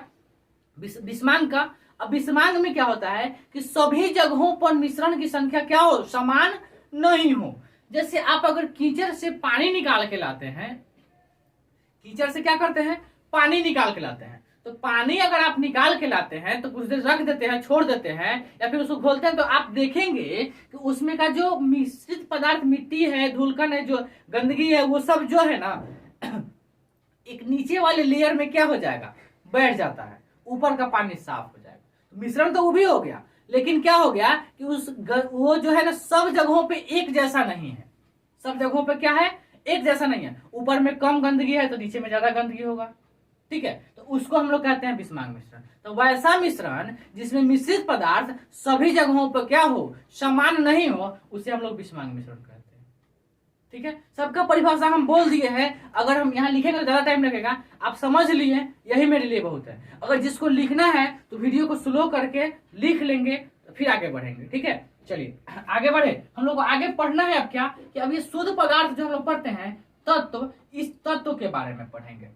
विषमांग का। अब विषमांग में क्या होता है कि सभी जगहों पर मिश्रण की संख्या क्या हो? समान नहीं हो। जैसे आप अगर कीचड़ से पानी निकाल के लाते हैं, कीचड़ से क्या करते हैं? पानी निकाल के लाते हैं। तो पानी अगर आप निकाल के लाते हैं तो कुछ देर रख देते हैं, छोड़ देते हैं, या फिर उसको घोलते हैं, तो आप देखेंगे कि उसमें का जो मिश्रित पदार्थ, मिट्टी है, धूलकन है, जो गंदगी है, वो सब जो है ना एक नीचे वाले लेयर में क्या हो जाएगा? बैठ जाता है, ऊपर का पानी साफ हो जाएगा। तो मिश्रण तो वो भी हो गया, लेकिन क्या हो गया कि वो जो है ना सब जगहों पे एक जैसा नहीं है। सब जगहों पे क्या है? एक जैसा नहीं है। ऊपर में कम गंदगी है तो नीचे में ज्यादा गंदगी होगा, ठीक है। तो उसको हम लोग कहते हैं विषमांग मिश्रण। तो वैसा मिश्रण जिसमें मिश्रित पदार्थ सभी जगहों पर क्या हो? समान नहीं हो, उसे हम लोग विषमांग मिश्रण कहते हैं, ठीक है। सबका परिभाषा हम बोल दिए हैं। अगर हम यहाँ लिखेंगे तो ज्यादा टाइम लगेगा, आप समझ लिए, यही मेरे लिए बहुत है। अगर जिसको लिखना है तो वीडियो को स्लो करके लिख लेंगे, तो फिर आगे बढ़ेंगे, ठीक है। चलिए आगे बढ़े। हम लोग को आगे पढ़ना है अब क्या कि अब ये शुद्ध पदार्थ जो हम लोग पढ़ते हैं तत्व, इस तत्व के बारे में पढ़ेंगे।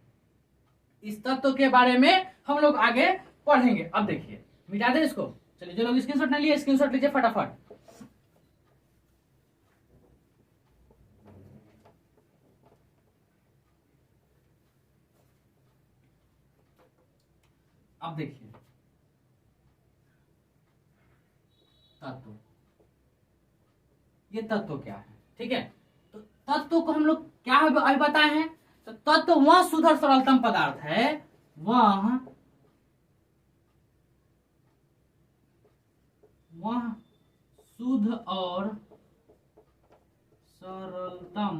इस तत्व के बारे में हम लोग आगे पढ़ेंगे। अब देखिए, मिटा दे इसको। चलिए, जो लोग स्क्रीनशॉट नहीं लिए स्क्रीनशॉट लीजिए फटाफट। अब देखिए तत्व, ये तत्व क्या है, ठीक है। तो तत्व को हम लोग क्या अभी बताए हैं? तो तत्व वह शुद्ध और सरलतम पदार्थ है, वह शुद्ध और सरलतम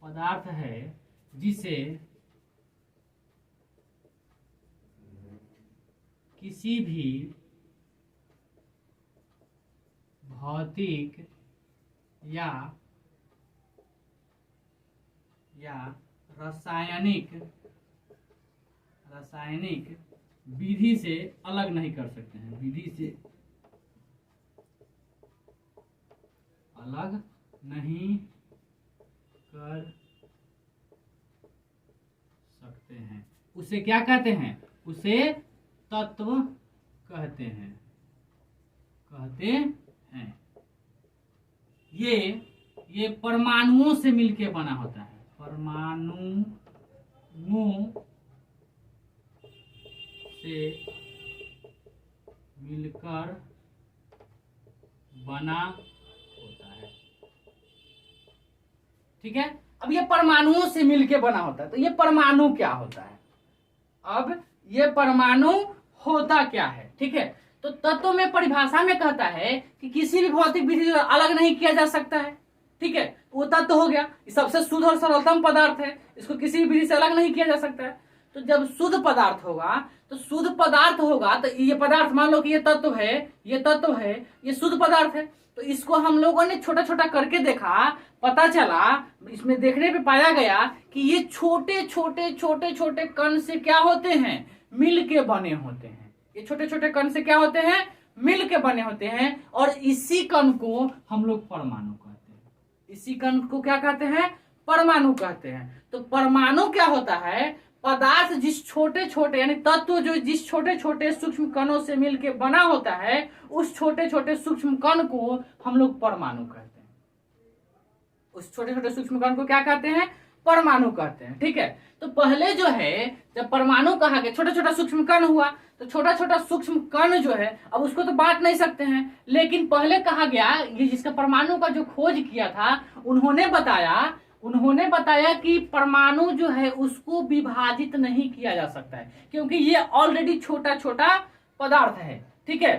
पदार्थ है जिसे किसी भी भौतिक या रासायनिक विधि से अलग नहीं कर सकते हैं, विधि से अलग नहीं कर सकते हैं। उसे क्या कहते हैं? उसे तत्व कहते हैं। ये परमाणुओं से मिलकर बना होता है, परमाणुओं से मिलकर बना होता है। ठीक है, अब ये परमाणुओं से मिलकर बना होता है, तो ये परमाणु क्या होता है? अब ये परमाणु होता क्या है? ठीक है, तो तत्व में परिभाषा में कहता है कि किसी भी भौतिक विधि से अलग नहीं किया जा सकता है। ठीक है, वो तत्व हो गया, ये सबसे शुद्ध और सरलतम पदार्थ है, इसको किसी भी विधि से अलग नहीं किया जा सकता है। तो जब शुद्ध पदार्थ होगा तो ये पदार्थ, मान लो कि ये तत्व है, ये शुद्ध पदार्थ है, तो इसको हम लोगों ने छोटा छोटा करके देखा, पता चला, इसमें देखने पे पाया गया कि ये छोटे छोटे कण से क्या होते हैं? मिल के बने होते हैं। ये छोटे छोटे कण से क्या होते हैं? मिल के बने होते हैं, और इसी कण को हम लोग परमाणु कहते हैं। इसी कण को क्या कहते हैं? परमाणु कहते हैं। तो परमाणु क्या होता है? पदार्थ जिस छोटे छोटे, यानी तत्व जो जिस छोटे छोटे सूक्ष्म कणों से मिलकर बना होता है, उस छोटे छोटे सूक्ष्म कण को हम लोग परमाणु कहते हैं। उस छोटे छोटे सूक्ष्म कण को क्या कहते हैं? परमाणु कहते हैं। ठीक है, तो पहले जो है, जब परमाणु कहा गया, छोटा छोटा सूक्ष्म कण हुआ, तो छोटा छोटा सूक्ष्म कण जो है, अब उसको तो बांट नहीं सकते हैं, लेकिन पहले कहा गया, ये जिसका परमाणु का जो खोज किया था, उन्होंने बताया कि परमाणु जो है उसको विभाजित नहीं किया जा सकता है, क्योंकि ये ऑलरेडी छोटा छोटा पदार्थ है। ठीक है,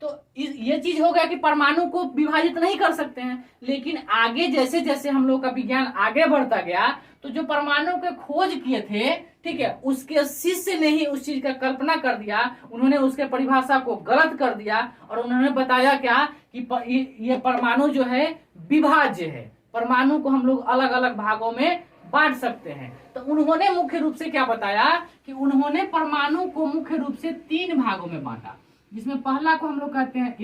तो ये चीज हो गया कि परमाणु को विभाजित नहीं कर सकते हैं। लेकिन आगे जैसे जैसे हम लोग का विज्ञान आगे बढ़ता गया, तो जो परमाणु के खोज किए थे, ठीक है, उसके शिष्य ने ही उस चीज का कल्पना कर दिया, उन्होंने उसके परिभाषा को गलत कर दिया, और उन्होंने बताया क्या कि ये परमाणु जो है विभाज्य है, परमाणु को हम लोग अलग अलग भागों में बांट सकते हैं। तो उन्होंने मुख्य रूप से क्या बताया कि उन्होंने परमाणु को मुख्य रूप से 3 भागों में बांटा, जिसमें पहला को हम लोग कहते हैं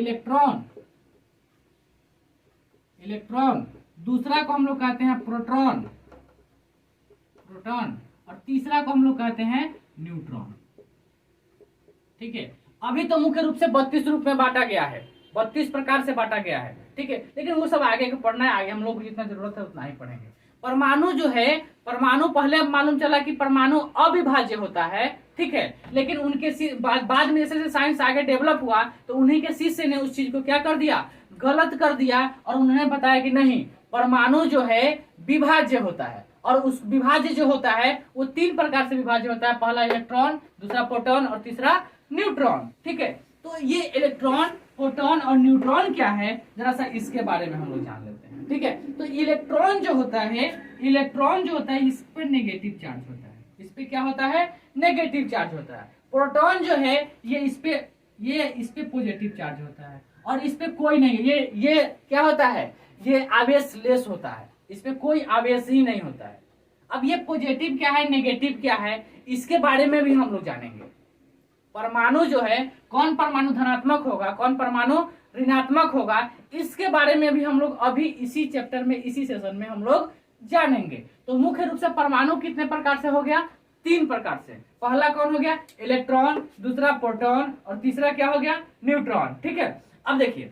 इलेक्ट्रॉन, दूसरा को हम लोग कहते हैं प्रोटॉन, और तीसरा को हम लोग कहते हैं न्यूट्रॉन। ठीक है, अभी तो मुख्य रूप से 32 रूप में बांटा गया है, 32 प्रकार से बांटा गया है। ठीक है, लेकिन वो सब आगे के पढ़ना है, आगे हम लोग को जितना जरूरत है उतना ही पढ़ेंगे। परमाणु जो है, परमाणु पहले मालूम चला कि परमाणु अविभाज्य होता है। ठीक है, लेकिन उनके बाद में जैसे साइंस आगे डेवलप हुआ, तो उन्हीं के शिष्य ने उस चीज को क्या कर दिया? गलत कर दिया, और उन्होंने बताया कि नहीं, परमाणु जो है विभाज्य होता है, और उस विभाज्य जो होता है वो 3 प्रकार से विभाज्य होता है, पहला इलेक्ट्रॉन, दूसरा प्रोटॉन और तीसरा न्यूट्रॉन। ठीक है, तो ये इलेक्ट्रॉन, प्रोटॉन और न्यूट्रॉन क्या है, जरा सा इसके बारे में हम लोग जान लेते हैं। ठीक है, तो इलेक्ट्रॉन जो होता है, इस पे नेगेटिव चार्ज होता है, इस पे क्या होता है? नेगेटिव चार्ज होता है। प्रोटॉन जो है ये इस पे पॉजिटिव चार्ज होता है, और इस पे कोई नहीं, ये क्या होता है? ये आवेश लेस होता है, इस पे कोई आवेश ही नहीं होता है। अब ये पॉजिटिव क्या है, नेगेटिव क्या है, इसके बारे में भी हम लोग जानेंगे। परमाणु जो है, कौन परमाणु धनात्मक होगा, कौन परमाणु ऋणात्मक होगा, इसके बारे में भी हम लोग अभी इसी चैप्टर में, इसी सेशन में हम लोग जानेंगे। तो मुख्य रूप से परमाणु कितने प्रकार से हो गया? 3 प्रकार से। पहला कौन हो गया? इलेक्ट्रॉन, दूसरा प्रोटॉन, और तीसरा क्या हो गया? न्यूट्रॉन। ठीक है, अब देखिए,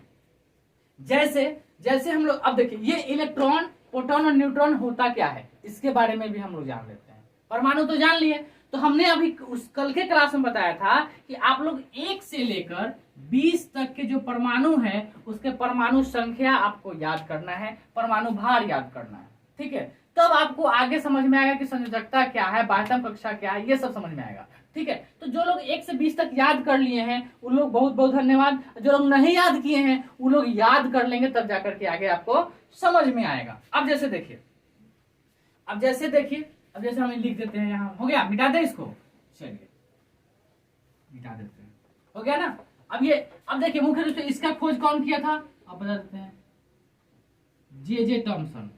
जैसे हम लोग, अब देखिए ये इलेक्ट्रॉन, प्रोटॉन और न्यूट्रॉन होता क्या है, इसके बारे में भी हम लोग जान लेते हैं। परमाणु तो जान लिए, तो हमने अभी उस कल के क्लास में बताया था कि आप लोग 1 से लेकर 20 तक के जो परमाणु है, उसके परमाणु संख्या आपको याद करना है, परमाणु भार याद करना है। ठीक है, तब आपको आगे समझ में आएगा कि संयोजकता क्या है, बाह्यतम कक्षा क्या है, ये सब समझ में आएगा। ठीक है, तो जो लोग 1 से 20 तक याद कर लिए हैं उन लोग बहुत बहुत धन्यवाद। जो लोग नहीं याद किए हैं उन लोग याद कर लेंगे, तब जाकर के आगे आपको समझ में आएगा। अब जैसे देखिए, अब जैसे हम लिख देते हैं, यहाँ हो गया, मिटा दे इसको, चलिए मिटा देते हैं, हो गया ना। अब देखिए मुख्य रूप से इसका खोज कौन किया था, अब बता देते हैं, जे टॉमसन।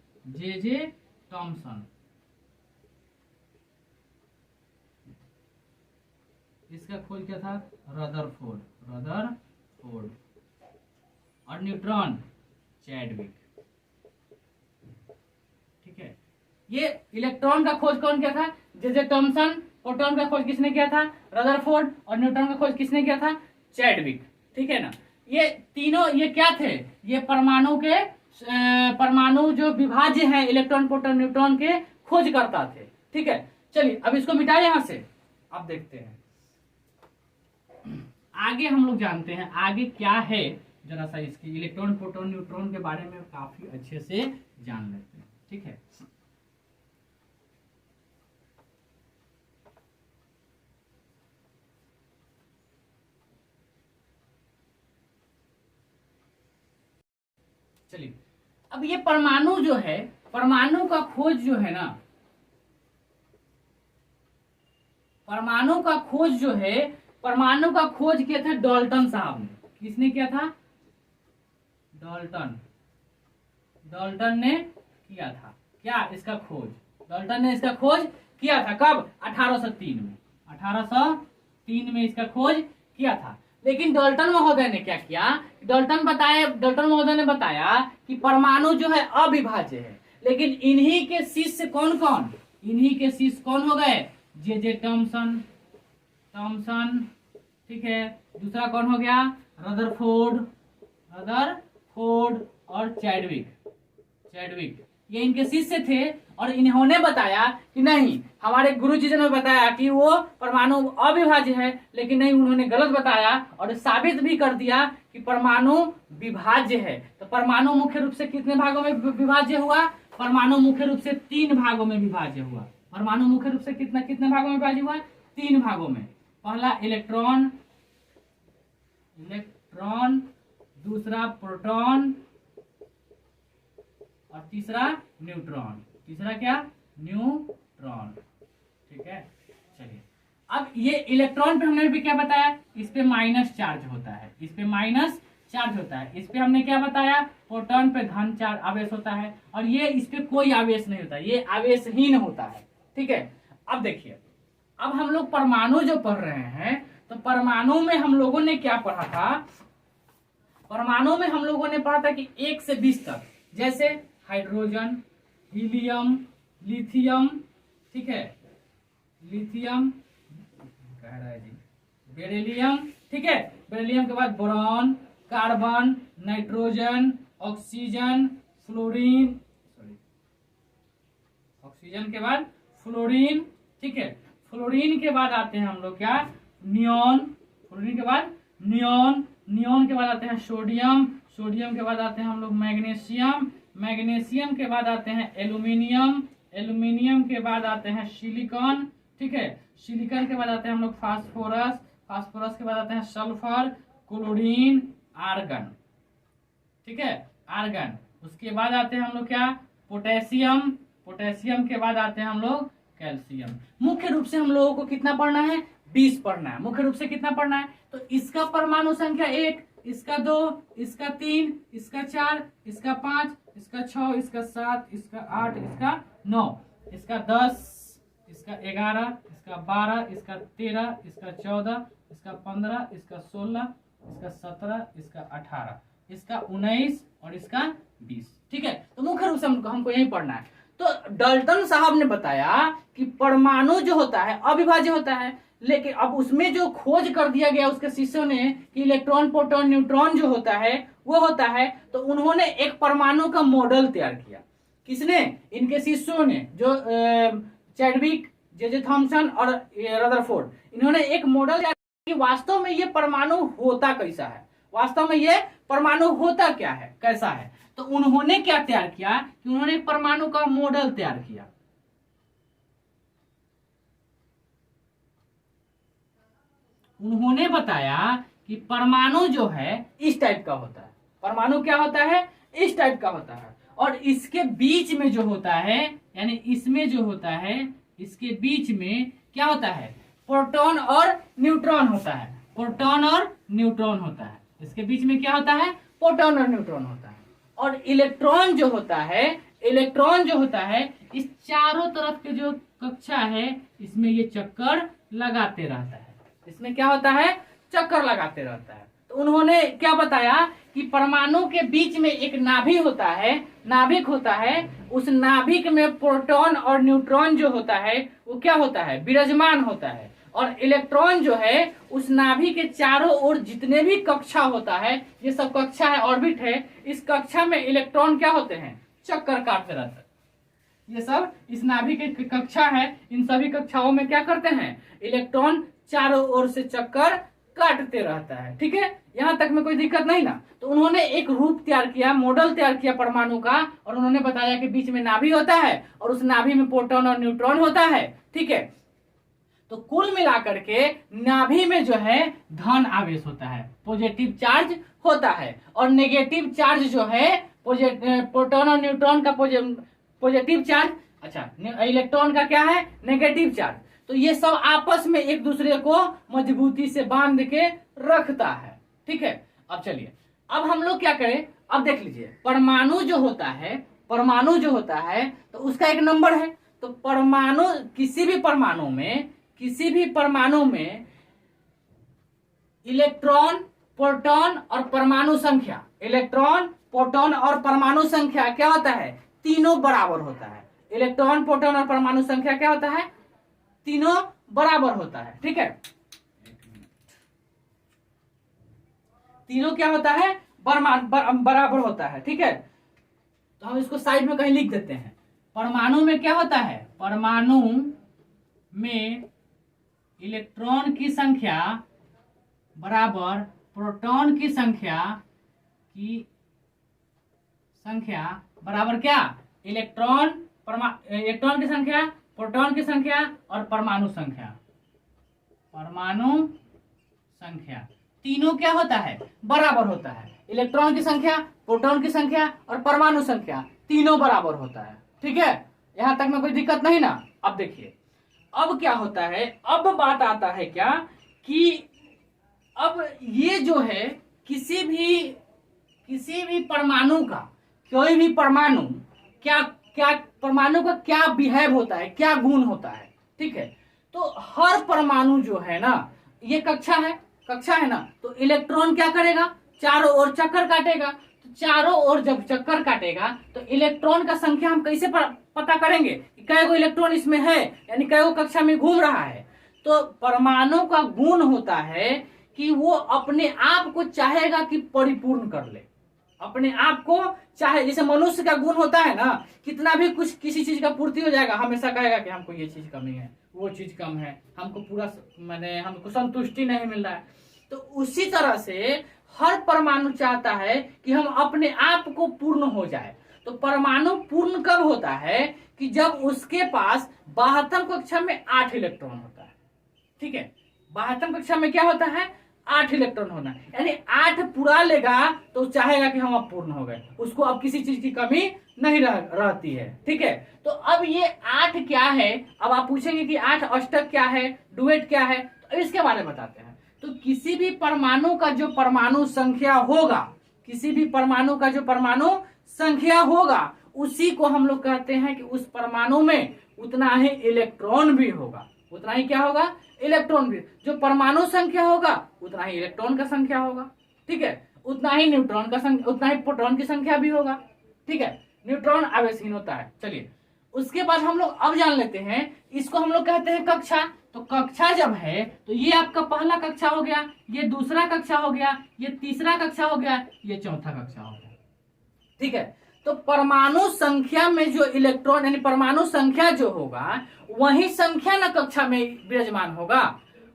इसका खोज क्या था, रदरफोर्ड। और न्यूट्रॉन चैडविक। ठीक है, ये इलेक्ट्रॉन का खोज कौन किया था, जे टॉमसन। प्रोटॉन का खोज किसने किया था, रदरफोर्ड। और न्यूट्रॉन का खोज किसने किया था, चैडविक। ठीक है ना, ये तीनों ये क्या थे, ये परमाणु जो विभाज्य हैं इलेक्ट्रॉन प्रोटॉन न्यूट्रॉन के खोजकर्ता थे। ठीक है, चलिए अब इसको मिटाए यहां से। अब देखते हैं आगे, हम लोग जानते हैं आगे क्या है, जरा सा इसके इलेक्ट्रॉन प्रोटॉन न्यूट्रॉन के बारे में काफी अच्छे से जान लेते हैं। ठीक है, चलिए अब ये परमाणु जो है, परमाणु का खोज जो है ना, परमाणु का खोज किया था डाल्टन साहब ने। किसने किया था, डाल्टन ने किया था। क्या इसका खोज, डाल्टन ने इसका खोज किया था कब, 1803 में। 1803 में इसका खोज किया था। लेकिन डाल्टन महोदय ने क्या किया, डाल्टन महोदय ने बताया कि परमाणु जो है अविभाज्य है। लेकिन इन्हीं के शिष्य कौन हो गए, जे टॉमसन। ठीक है, दूसरा कौन हो गया, रदरफोर्ड और चैडविक। ये इनके शिष्य थे और इन्होंने बताया कि नहीं, हमारे गुरुजी ने बताया कि वो परमाणु अविभाज्य है, लेकिन नहीं, उन्होंने गलत बताया और साबित भी कर दिया कि परमाणु विभाज्य है। तो परमाणु मुख्य रूप से कितने भागों में विभाज्य हुआ, परमाणु मुख्य रूप से 3 भागों में विभाज्य हुआ। परमाणु मुख्य रूप से कितने भागों में विभाज्य हुआ, 3 भागों में। पहला इलेक्ट्रॉन, दूसरा प्रोटॉन और तीसरा न्यूट्रॉन। ठीक है, चलिए अब ये इलेक्ट्रॉन पे हमने भी क्या बताया, इस पे माइनस चार्ज होता है, इस पे हमने क्या बताया, प्रोटॉन पे धन चार्ज आवेश होता है, और ये इस पे कोई आवेश नहीं होता, ये आवेशहीन होता है। ठीक है, अब देखिए, अब हम लोग परमाणु जो पढ़ रहे हैं, तो परमाणु में हम लोगों ने क्या पढ़ा था, परमाणु में हम लोगों ने पढ़ा था कि 1 से 20 तक, जैसे हाइड्रोजन, हीलियम, लिथियम। ठीक है, लिथियम कह रहा है जी, बेरिलियम। ठीक है, बेरिलियम के बाद boron, carbon, nitrogen, oxygen, fluorine, oxygen के बाद फ्लोरीन। ठीक है, फ्लोरीन के बाद आते हैं हम लोग क्या, नियॉन। फ्लोरीन के बाद नियॉन के बाद आते हैं सोडियम के बाद आते हैं हम लोग मैग्नीशियम के बाद आते हैं एल्यूमिनियम के बाद आते हैं सिलिकॉन। ठीक है, सिलिकॉन के बाद आते हैं हम लोग फास्फोरस के बाद आते हैं सल्फर, क्लोरीन, आर्गन। ठीक है, आर्गन। उसके बाद आते हैं हम लोग क्या, पोटेशियम के बाद आते हैं हम लोग कैल्शियम। मुख्य रूप से हम लोगों को कितना पढ़ना है, 20 पढ़ना है। मुख्य रूप से कितना पढ़ना है, तो इसका परमाणु संख्या 1, इसका 2, इसका 3, इसका 4, इसका 5, इसका 6, इसका 7, इसका 8, इसका 9, इसका 10, इसका 11, इसका 12, इसका 13, इसका 14, इसका 15, इसका 16, इसका 17, इसका 18, इसका 19 और इसका 20। ठीक है, तो मुख्य रूप से हमको यही पढ़ना है। तो डाल्टन साहब ने बताया कि परमाणु जो होता है अविभाज्य होता है, लेकिन अब उसमें जो खोज कर दिया गया उसके शिष्यों ने कि इलेक्ट्रॉन प्रोटॉन न्यूट्रॉन जो होता है वो होता है, तो उन्होंने एक परमाणु का मॉडल तैयार किया। किसने, इनके शिष्यों ने, जो चैडविक, जे थॉमसन और रदरफोर्ड, इन्होंने एक मॉडल तैयार किया कि वास्तव में ये परमाणु होता कैसा है, वास्तव में ये परमाणु होता क्या है, कैसा है। तो उन्होंने क्या तैयार किया कि उन्होंने एक परमाणु का मॉडल तैयार किया। उन्होंने बताया कि परमाणु जो है इस टाइप का होता है, परमाणु क्या होता है, इस टाइप का होता है, और इसके बीच में जो होता है, यानी इसमें जो होता है, इसके बीच में क्या होता है, प्रोटॉन और न्यूट्रॉन होता है, प्रोटॉन और न्यूट्रॉन होता है। इसके बीच में क्या होता है, प्रोटॉन और न्यूट्रॉन होता है। और इलेक्ट्रॉन जो होता है, इलेक्ट्रॉन जो होता है, इस चारों तरफ के जो कक्षा है इसमें ये चक्कर लगाते रहता है, इसमें क्या होता है, चक्कर लगाते रहता है। तो उन्होंने क्या बताया कि परमाणु के बीच में एक नाभिक होता है, नाभिक होता है, उस नाभिक में प्रोटॉन और न्यूट्रॉन जो होता है वो क्या होता है, विराजमान होता है। और इलेक्ट्रॉन जो है उस नाभिक के चारों ओर जितने भी कक्षा होता है, ये सब कक्षा है, ऑर्बिट है, इस कक्षा में इलेक्ट्रॉन क्या होते हैं, चक्कर काटते रहते हैं। ये सब इस नाभिक की कक्षा है, इन सभी कक्षाओं में क्या करते हैं, इलेक्ट्रॉन चारों ओर से चक्कर काटते रहता है। ठीक है, यहां तक में कोई दिक्कत नहीं ना। तो उन्होंने एक रूप तैयार किया, मॉडल तैयार किया परमाणु का, और उन्होंने बताया कि बीच में नाभि होता है और उस नाभि में प्रोटॉन और न्यूट्रॉन होता है। ठीक है, तो कुल मिलाकर के नाभि में जो है धन आवेश होता है, पॉजिटिव चार्ज होता है, और नेगेटिव चार्ज जो है प्रोटॉन और न्यूट्रॉन का पॉजिटिव चार्ज, अच्छा इलेक्ट्रॉन का क्या है, नेगेटिव चार्ज। तो ये सब आपस में एक दूसरे को मजबूती से बांध के रखता है। ठीक है, अब चलिए, अब हम लोग क्या करें, अब देख लीजिए, परमाणु जो होता है, परमाणु जो होता है तो उसका एक नंबर है। तो परमाणु, किसी भी परमाणु में इलेक्ट्रॉन, प्रोटॉन और परमाणु संख्या, इलेक्ट्रॉन, प्रोटॉन और परमाणु संख्या क्या होता है, तीनों बराबर होता है। इलेक्ट्रॉन, प्रोटॉन और परमाणु संख्या क्या होता है, तीनों बराबर होता है। ठीक है, तीनों क्या होता है, बराबर होता है। ठीक है, तो हम इसको साइड में कहीं लिख देते हैं। परमाणु में क्या होता है, परमाणु में इलेक्ट्रॉन की संख्या बराबर प्रोटॉन की संख्या बराबर क्या, इलेक्ट्रॉन की संख्या, प्रोटॉन की संख्या और परमाणु संख्या तीनों क्या होता है, बराबर होता है। इलेक्ट्रॉन की संख्या, प्रोटॉन की संख्या और परमाणु संख्या तीनों बराबर होता है। ठीक है, यहां तक में कोई दिक्कत नहीं ना। अब देखिए, अब क्या होता है, अब बात आता है क्या कि अब ये जो है किसी भी परमाणु का, कोई भी परमाणु क्या परमाणु का क्या बिहेव होता है, क्या गुण होता है। ठीक है, तो हर परमाणु जो है ना, ये कक्षा है ना, तो इलेक्ट्रॉन क्या करेगा, चारों ओर चक्कर काटेगा। तो चारों ओर जब चक्कर काटेगा तो इलेक्ट्रॉन का संख्या हम कैसे पता करेंगे कि कै गो इलेक्ट्रॉन इसमें है, यानी कै गो कक्षा में घूम रहा है। तो परमाणु का गुण होता है कि वो अपने आप को चाहेगा कि परिपूर्ण कर ले, अपने आप को चाहे, जैसे मनुष्य का गुण होता है ना, कितना भी कुछ किसी चीज का पूर्ति हो जाएगा, हमेशा कहेगा कि हमको ये चीज कमी है, वो चीज कम है, हमको पूरा माने हमको संतुष्टि नहीं मिल रहा है। तो उसी तरह से हर परमाणु चाहता है कि हम अपने आप को पूर्ण हो जाए। तो परमाणु पूर्ण कब होता है कि जब उसके पास 72 कक्षा में 8 इलेक्ट्रॉन होता है। ठीक है, 72 कक्षा में क्या होता है, 8 इलेक्ट्रॉन होना, यानी 8 पूरा लेगा तो चाहेगा कि हम अब पूर्ण हो गए, उसको अब किसी चीज की कमी नहीं रहती है। ठीक है, तो अब ये 8 क्या है, अब आप पूछेंगे कि 8 अष्टक क्या है, डुएट क्या है, तो इसके बारे में बताते हैं। तो किसी भी परमाणु का जो परमाणु संख्या होगा, किसी भी परमाणु का जो परमाणु संख्या होगा, उसी को हम लोग कहते हैं कि उस परमाणु में उतना ही इलेक्ट्रॉन भी होगा, उतना ही क्या होगा, इलेक्ट्रॉन भी। जो परमाणु संख्या होगा उतना ही इलेक्ट्रॉन का संख्या होगा। ठीक है, उतना ही न्यूट्रॉन का संख्या, उतना ही प्रोटॉन की संख्या भी होगा। ठीक है, न्यूट्रॉन आवेशहीन होता है। चलिए, उसके बाद हम लोग अब जान लेते हैं, इसको हम लोग कहते हैं कक्षा। तो कक्षा जब है तो ये आपका पहला कक्षा हो गया, ये दूसरा कक्षा हो गया, ये तीसरा कक्षा हो गया, ये चौथा कक्षा हो गया। ठीक है, तो परमाणु संख्या में जो इलेक्ट्रॉन, यानी परमाणु संख्या जो होगा वही संख्या न कक्षा में विराजमान होगा,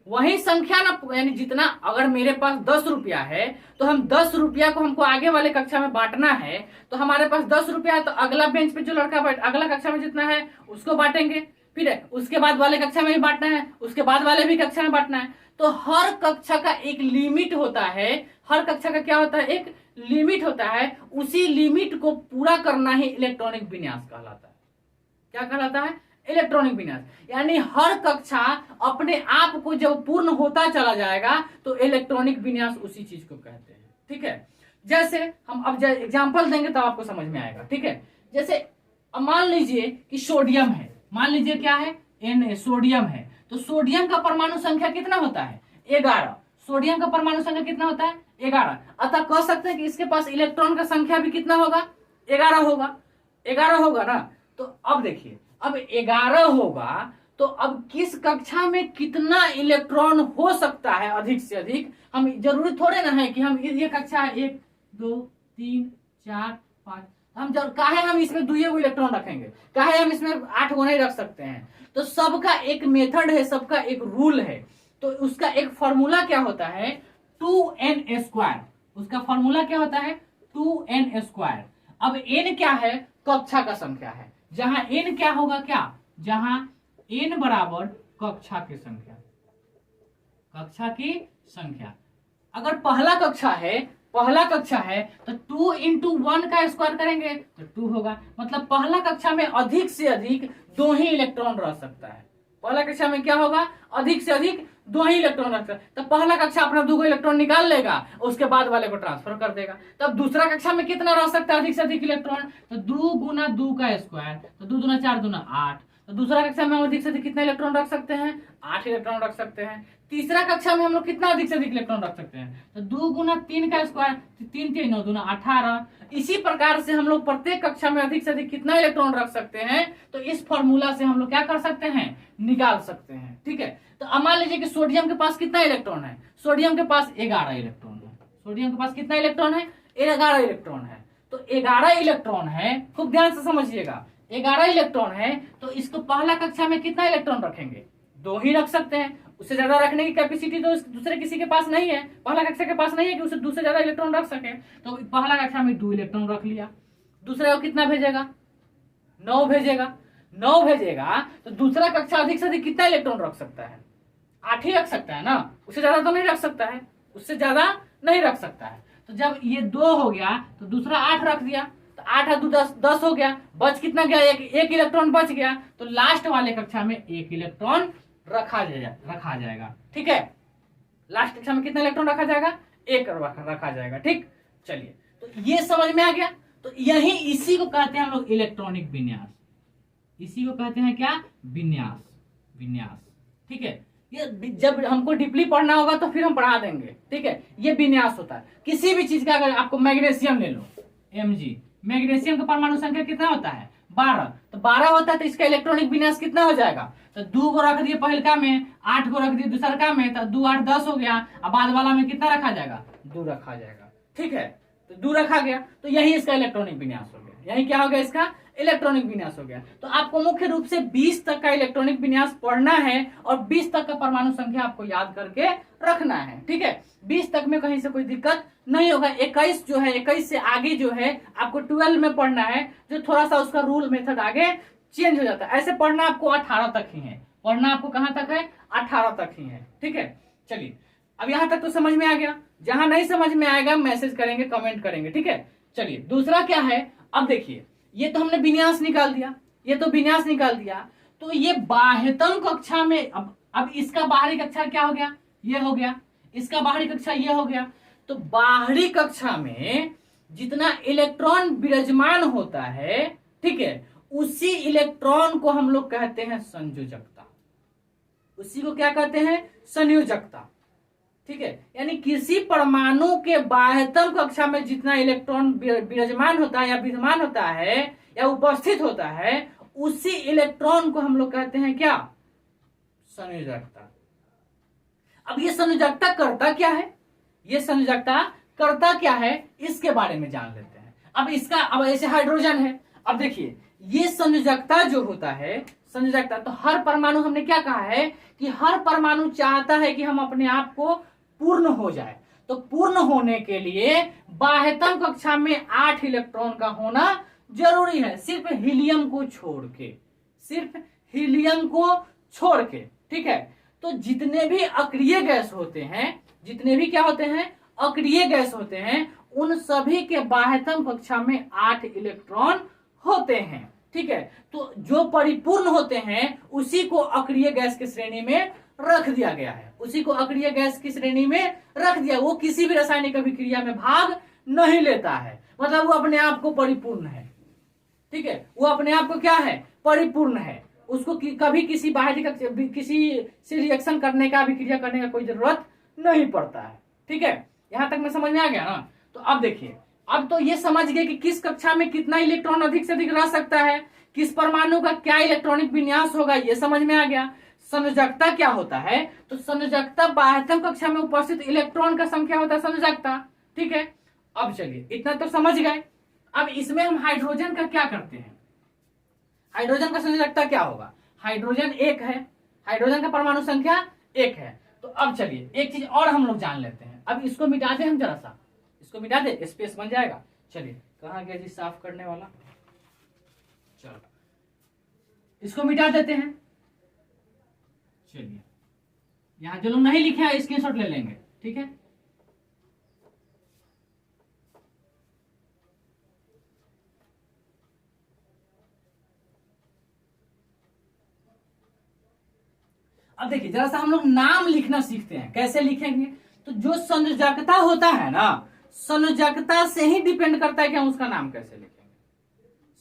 वही संख्या ना, यानी जितना, अगर मेरे पास 10 रुपया है तो हम 10 रुपया को हमको आगे वाले कक्षा में बांटना है, तो हमारे पास 10 रुपया है तो अगला बेंच पे जो लड़का बैठ, अगला कक्षा में जितना है उसको बांटेंगे, फिर उसके बाद वाले कक्षा में भी बांटना है, उसके बाद वाले भी कक्षा में बांटना है। तो हर कक्षा का एक लिमिट होता है, हर कक्षा का क्या होता है, एक लिमिट होता है। उसी लिमिट को पूरा करना ही इलेक्ट्रॉनिक विन्यास कहलाता है। क्या कहलाता है? इलेक्ट्रॉनिक विन्यास। यानी हर कक्षा अपने आप को जब पूर्ण होता चला जाएगा तो इलेक्ट्रॉनिक विन्यास उसी चीज को कहते हैं। ठीक है, जैसे हम अब एग्जांपल देंगे तब आपको समझ में आएगा। ठीक है, जैसे अब मान लीजिए कि सोडियम है, मान लीजिए क्या है, Na, सोडियम है। तो सोडियम का परमाणु संख्या कितना होता है? 11। सोडियम का परमाणु संख्या कितना होता है? 11। अतः कह सकते हैं कि इसके पास इलेक्ट्रॉन का संख्या भी कितना होगा? 11 होगा। 11 होगा ना। तो अब देखिए, अब 11 होगा तो अब किस कक्षा में कितना इलेक्ट्रॉन हो सकता है अधिक से अधिक, हम जरूरी थोड़े ना है कि हम ये कक्षा 1 2 3 4 5, हम काहे हम इसमें 2 इलेक्ट्रॉन रखेंगे, काहे हम इसमें 8 गो नहीं रख सकते हैं। तो सबका एक मेथड है, सबका एक रूल है। तो उसका एक फॉर्मूला क्या होता है? 2n²। उसका फॉर्मूला क्या होता है? 2n²। अब n क्या है? कक्षा का संख्या है। जहां n क्या होगा, क्या, जहां n बराबर कक्षा की संख्या, कक्षा की संख्या। अगर पहला कक्षा है, पहला कक्षा है तो 2 × 1 का स्क्वायर करेंगे तो 2 होगा। मतलब पहला कक्षा में अधिक से अधिक 2 ही इलेक्ट्रॉन रह सकता है। पहला कक्षा में क्या होगा? अधिक से अधिक 2 ही इलेक्ट्रॉन रखता है। तो पहला कक्षा अपना 2 इलेक्ट्रॉन निकाल लेगा, उसके बाद वाले को ट्रांसफर कर देगा। तब दूसरा कक्षा में कितना रह सकता है अधिक से अधिक इलेक्ट्रॉन? तो 2 × 2 का स्क्वायर, तो 2 दूना 4 दूना 8। तो दूसरा कक्षा में हम अधिक से अधिक कितना इलेक्ट्रॉन रख सकते हैं? 8 इलेक्ट्रॉन रख सकते हैं। तीसरा कक्षा में हम लोग कितना अधिक से अधिक इलेक्ट्रॉन रख सकते हैं? तो 2 × 3 का स्क्वायर, 3 3 9 दूना 18। इसी प्रकार से हम लोग प्रत्येक कक्षा में अधिक से अधिक कितना इलेक्ट्रॉन रख सकते हैं, तो इस फॉर्मूला से हम लोग क्या कर सकते हैं? निकाल सकते हैं। ठीक है, तो अब मान लीजिए कि सोडियम के पास कितना इलेक्ट्रॉन है? सोडियम के पास 11 इलेक्ट्रॉन है। सोडियम के पास कितना इलेक्ट्रॉन है? 11 इलेक्ट्रॉन है। तो 11 इलेक्ट्रॉन है, खूब ध्यान से समझिएगा, 11 इलेक्ट्रॉन है। तो इसको पहला कक्षा में कितना इलेक्ट्रॉन रखेंगे? 2 ही रख सकते हैं। उससे ज्यादा रखने की कैपेसिटी तो दूसरे किसी के पास नहीं है, पहला कक्षा के पास नहीं है कि उसे दूसरे ज्यादा इलेक्ट्रॉन रख सके। तो पहला कक्षा में 2 इलेक्ट्रॉन रख लिया। दूसरे को कितना भेजेगा? 9 भेजेगा। 9 भेजेगा तो दूसरा कक्षा अधिक से अधिक कितना इलेक्ट्रॉन रख सकता है? 8 ही रख सकता है ना, उससे ज्यादा तो नहीं रख सकता है, उससे ज्यादा नहीं रख सकता है। तो जब ये 2 हो गया तो दूसरा 8 रख दिया, तो 8 और 2 10 हो गया। बच कितना गया? एक इलेक्ट्रॉन बच गया। तो लास्ट वाले कक्षा में 1 इलेक्ट्रॉन रखा जाएगा। ठीक है, लास्ट कक्षा में कितना इलेक्ट्रॉन रखा जाएगा? 1 रखा जाएगा। ठीक, चलिए, तो ये समझ में आ गया। तो यही इसी को कहते हैं हम लोग इलेक्ट्रॉनिक विन्यास। इसी को कहते हैं क्या? विन्यास। विन्यास। ठीक है, ये जब हमको डीपली पढ़ना होगा तो फिर हम पढ़ा देंगे। ठीक है, ये विन्यास होता है किसी भी चीज का। अगर आपको मैग्नीशियम ले लो, Mg, मैग्नीशियम का परमाणु संख्या कितना होता है? 12। तो 12 होता है तो इसका इलेक्ट्रॉनिक विन्यास कितना हो जाएगा? तो 2 को रख दिए पहलका में, 8 को रख दिए दूसरका में, तो 2 8 10 हो गया। अब बाद वाला में कितना रखा जाएगा? 2 रखा जाएगा। ठीक है, तो 2 रखा गया तो यही इसका इलेक्ट्रॉनिक विन्यास हो गया। यही क्या हो गया? इसका इलेक्ट्रॉनिक विन्यास हो गया। तो आपको मुख्य रूप से 20 तक का इलेक्ट्रॉनिक विन्यास पढ़ना है और 20 तक का परमाणु संख्या आपको याद करके रखना है। ठीक है, 20 तक में कहीं से कोई दिक्कत नहीं होगा। 21 जो है, 21 से आगे जो है आपको 12 में पढ़ना है, जो थोड़ा सा उसका रूल मेथड आगे चेंज हो जाता है। ऐसे पढ़ना आपको 18 तक ही है, पढ़ना आपको कहां तक है? 18 तक ही है। ठीक है, चलिए, अब यहां तक तो समझ में आ गया। जहां नहीं समझ में आएगा मैसेज करेंगे, कमेंट करेंगे। ठीक है, चलिए, दूसरा क्या है? अब देखिए, ये तो हमने विन्यास निकाल दिया, ये तो विन्यास निकाल दिया। तो ये बाह्यतम कक्षा में, अब इसका बाहरी कक्षा क्या हो गया? ये हो गया। इसका बाहरी कक्षा ये हो गया। तो बाहरी कक्षा में जितना इलेक्ट्रॉन विराजमान होता है, ठीक है, उसी इलेक्ट्रॉन को हम लोग कहते हैं संयोजकता। उसी को क्या कहते हैं? संयोजकता। ठीक है, यानी किसी परमाणु के बाह्यतम कक्षा में जितना इलेक्ट्रॉन विराजमान होता है या विद्यमान होता है या उपस्थित होता है, उसी इलेक्ट्रॉन को हम लोग कहते हैं क्या? संयोजकता। अब ये संयोजकता करता क्या है? ये संयोजकता करता क्या है, इसके बारे में जान लेते हैं। अब इसका, अब ऐसे हाइड्रोजन है। अब देखिए, ये संयोजकता जो होता है, संयोजकता। तो हर परमाणु, हमने क्या कहा है कि हर परमाणु चाहता है कि हम अपने आप को पूर्ण हो जाए। तो पूर्ण होने के लिए बाह्यतम कक्षा में 8 इलेक्ट्रॉन का होना जरूरी है, सिर्फ हीलियम को छोड़ के, सिर्फ हीलियम को छोड़ के। ठीक है, तो जितने भी अक्रिय गैस होते हैं, जितने भी क्या होते हैं, अक्रिय गैस होते हैं, उन सभी के बाह्यतम कक्षा में 8 इलेक्ट्रॉन होते हैं। ठीक है, तो जो परिपूर्ण होते हैं उसी को अक्रिय गैस की श्रेणी में रख दिया गया है, उसी को अक्रिय गैस की श्रेणी में रख दिया। वो किसी भी रासायनिक अभिक्रिया में भाग नहीं लेता है, मतलब वो अपने आप को परिपूर्ण है। ठीक है, वो अपने आप को क्या है, परिपूर्ण है। उसको कभी किसी बाहरी किसी से रिएक्शन करने का, अभिक्रिया करने का कोई जरूरत नहीं पड़ता है। ठीक है, यहां तक में समझ में आ गया ना। तो अब देखिए, अब तो ये समझ गए कि किस कक्षा में कितना इलेक्ट्रॉन अधिक से अधिक रह सकता है, किस परमाणु का क्या इलेक्ट्रॉनिक विन्यास होगा, ये समझ में आ गया। संयोजकता क्या होता है, तो संयोजकता बाह्यतम कक्षा में उपस्थित इलेक्ट्रॉन का संख्या होता है संयोजकता। ठीक है, अब चलिए इतना तो समझ गए। अब इसमें हम हाइड्रोजन का क्या करते हैं, हाइड्रोजन का संयोजकता क्या होगा, हाइड्रोजन 1 है, हाइड्रोजन का परमाणु संख्या 1 है। तो अब चलिए एक चीज और हम लोग जान लेते हैं। अब इसको मिटा दें हम, जरा सा इसको मिटा दे, स्पेस बन जाएगा। चलिए, कहां गया जी साफ करने वाला, चलो इसको मिटा देते हैं। चलिए, यहां जो लोग नहीं लिखे हैं स्क्रीनशॉट ले लेंगे। ठीक है, अब देखिए जरा सा हम लोग नाम लिखना सीखते हैं, कैसे लिखेंगे। तो जो संयोजकता होता है ना, संयोजकता से ही डिपेंड करता है कि हम उसका नाम कैसे लिखेंगे,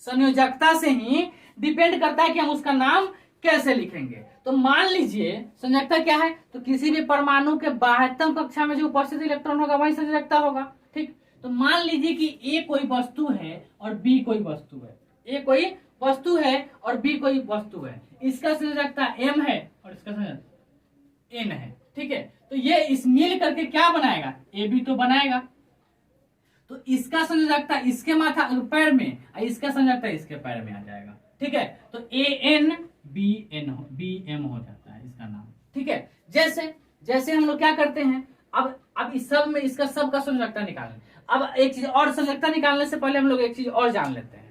संयोजकता से ही डिपेंड करता है कि हम उसका नाम कैसे लिखेंगे। तो मान लीजिए संयोजकता क्या है, तो किसी भी परमाणु के बाह्यतम कक्षा में जो उपस्थित इलेक्ट्रॉन होगा वही संयोजकता होगा। ठीक, तो मान लीजिए कि ए कोई वस्तु है और बी कोई वस्तु है, ए कोई वस्तु है और बी कोई वस्तु है, इसका संयोजकता m है और इसका संयोजकता n है। ठीक है, तो ये इस मिल करके क्या बनाएगा, ए बी तो बनाएगा। तो इसका संयोजकता इसके माथा पैर में, इसका संयोजकता इसके पैर में आ जाएगा। ठीक है, तो AN BM हो जाता है इसका नाम। ठीक है, जैसे जैसे हम लोग क्या करते हैं, अब इस सब में इसका सबका संयोजकता निकालें। अब एक चीज और, संयोजकता निकालने से पहले हम लोग एक चीज और जान लेते हैं।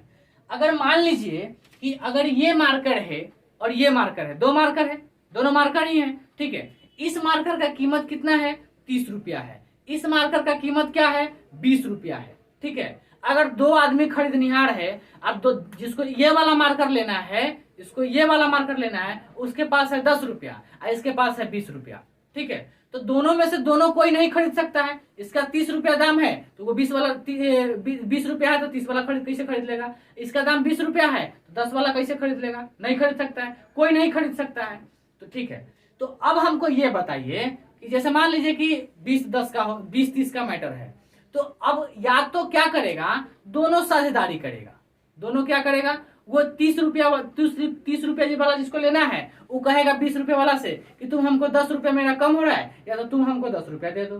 अगर मान लीजिए कि अगर ये मार्कर है और ये मार्कर है, दो मार्कर है, दोनों मार्कर ही है। ठीक है, इस मार्कर का कीमत कितना है, 30 रुपया है, इस मार्कर का कीमत क्या है, 20 रुपया है। ठीक है, अगर दो आदमी खरीदनिहार है, अब दो, जिसको ये वाला मार्कर लेना है, इसको ये वाला मार्कर लेना है, उसके पास है 10 रुपया और इसके पास है 20 रुपया। ठीक है, तो दोनों में से दोनों कोई नहीं खरीद सकता है। इसका 30 रुपया दाम है तो वो 20 वाला 20 रुपया है तो 30 वाला कैसे खरीद लेगा। इसका दाम 20 रुपया है तो 10 वाला कैसे खरीद लेगा, नहीं खरीद सकता है, कोई नहीं खरीद सकता है। तो ठीक है, तो अब हमको ये बताइए कि जैसे मान लीजिए कि 20-10 का 20-30 का मैटर है, तो अब या तो क्या करेगा, दोनों साझेदारी करेगा। दोनों क्या करेगा, वो 30 रुपया वाला जिसको लेना है वो कहेगा 20 रुपये वाला से कि तुम हमको 10 रुपया मेरा कम हो रहा है, या तो तुम हमको 10 रुपया दे दो।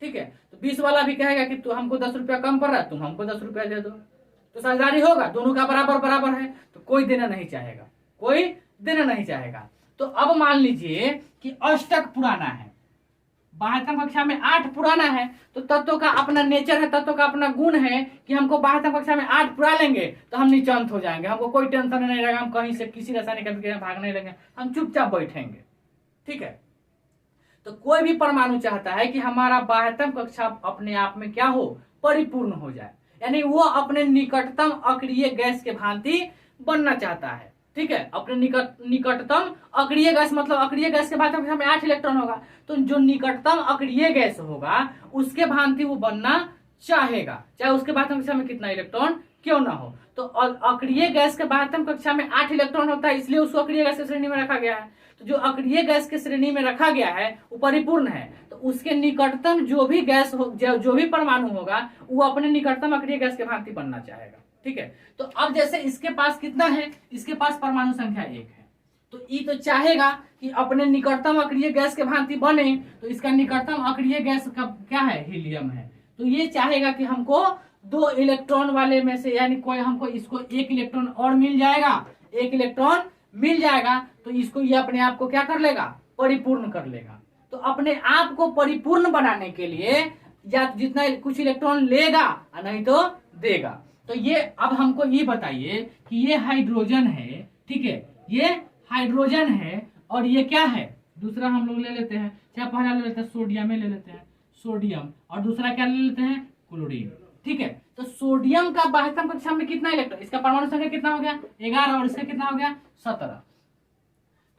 ठीक है, तो 20 वाला भी कहेगा कि तुम हमको 10 रुपया कम पड़ रहा है, तुम हमको 10 रुपया दे दो। तो साझेदारी होगा, दोनों का बराबर बराबर है, तो कोई देना नहीं चाहेगा, कोई देना नहीं चाहेगा। तो अब मान लीजिए कि अष्टक पुराना है, बाह्यतम कक्षा में 8 पुराना है, तो तत्व का अपना नेचर है, तत्व का अपना गुण है कि हमको बाह्यतम कक्षा में 8 पुरा लेंगे तो हम नीचांत हो जाएंगे, हमको कोई टेंशन नहीं रहेगा, हम कहीं से किसी रासायनिक अभिक्रिया में भाग नहीं लेंगे, हम चुपचाप बैठेंगे। ठीक है, तो कोई भी परमाणु चाहता है कि हमारा बाह्यतम कक्षा अपने आप में क्या हो, परिपूर्ण हो जाए, यानी वो अपने निकटतम अक्रिय गैस के भांति बनना चाहता है। ठीक है, अपने निकटतम अक्रिय गैस, मतलब अक्रिय गैस के बाह्यतम कक्षा में 8 इलेक्ट्रॉन होगा, तो जो निकटतम अक्रिय गैस होगा उसके भांति वो बनना चाहेगा, चाहे उसके बाह्यतम कक्षा में कितना इलेक्ट्रॉन क्यों ना हो। तो अक्रिय गैस के बाह्यतम कक्षा में 8 इलेक्ट्रॉन होता है, इसलिए उसको अक्रिय गैस की श्रेणी में रखा गया है। तो जो अक्रिय गैस की श्रेणी में रखा गया है वो परिपूर्ण है, तो उसके निकटतम जो भी गैस हो, जो भी परमाणु होगा वो अपने निकटतम अक्रिय गैस के भांति बनना चाहेगा। ठीक है, तो अब जैसे इसके पास कितना है, इसके पास परमाणु संख्या 1 है, तो ई तो चाहेगा कि अपने निकटतम अक्रिय गैस के भांति बने, तो इसका निकटतम अक्रिय गैस का क्या है, हीलियम है। तो ये चाहेगा कि हमको 2 इलेक्ट्रॉन वाले में से, यानी कोई हमको इसको 1 इलेक्ट्रॉन और मिल जाएगा, 1 इलेक्ट्रॉन मिल जाएगा तो इसको ये अपने आप को क्या कर लेगा, परिपूर्ण कर लेगा। तो अपने आप को परिपूर्ण बनाने के लिए या जितना कुछ इलेक्ट्रॉन लेगा नहीं तो देगा। तो ये अब हमको ये बताइए कि ये हाइड्रोजन है, ठीक है, ये हाइड्रोजन है और ये क्या है, दूसरा हम लोग ले लेते हैं, चाहे पहला ले लेते हैं सोडियम में ले लेते हैं, सोडियम, और दूसरा क्या ले लेते हैं, क्लोरीन, ठीक है। तो सोडियम का बाह्यतम कक्षा में कितना इलेक्ट्रॉन, इसका परमाणु संख्या कितना हो गया 11 और इसका कितना हो गया 17।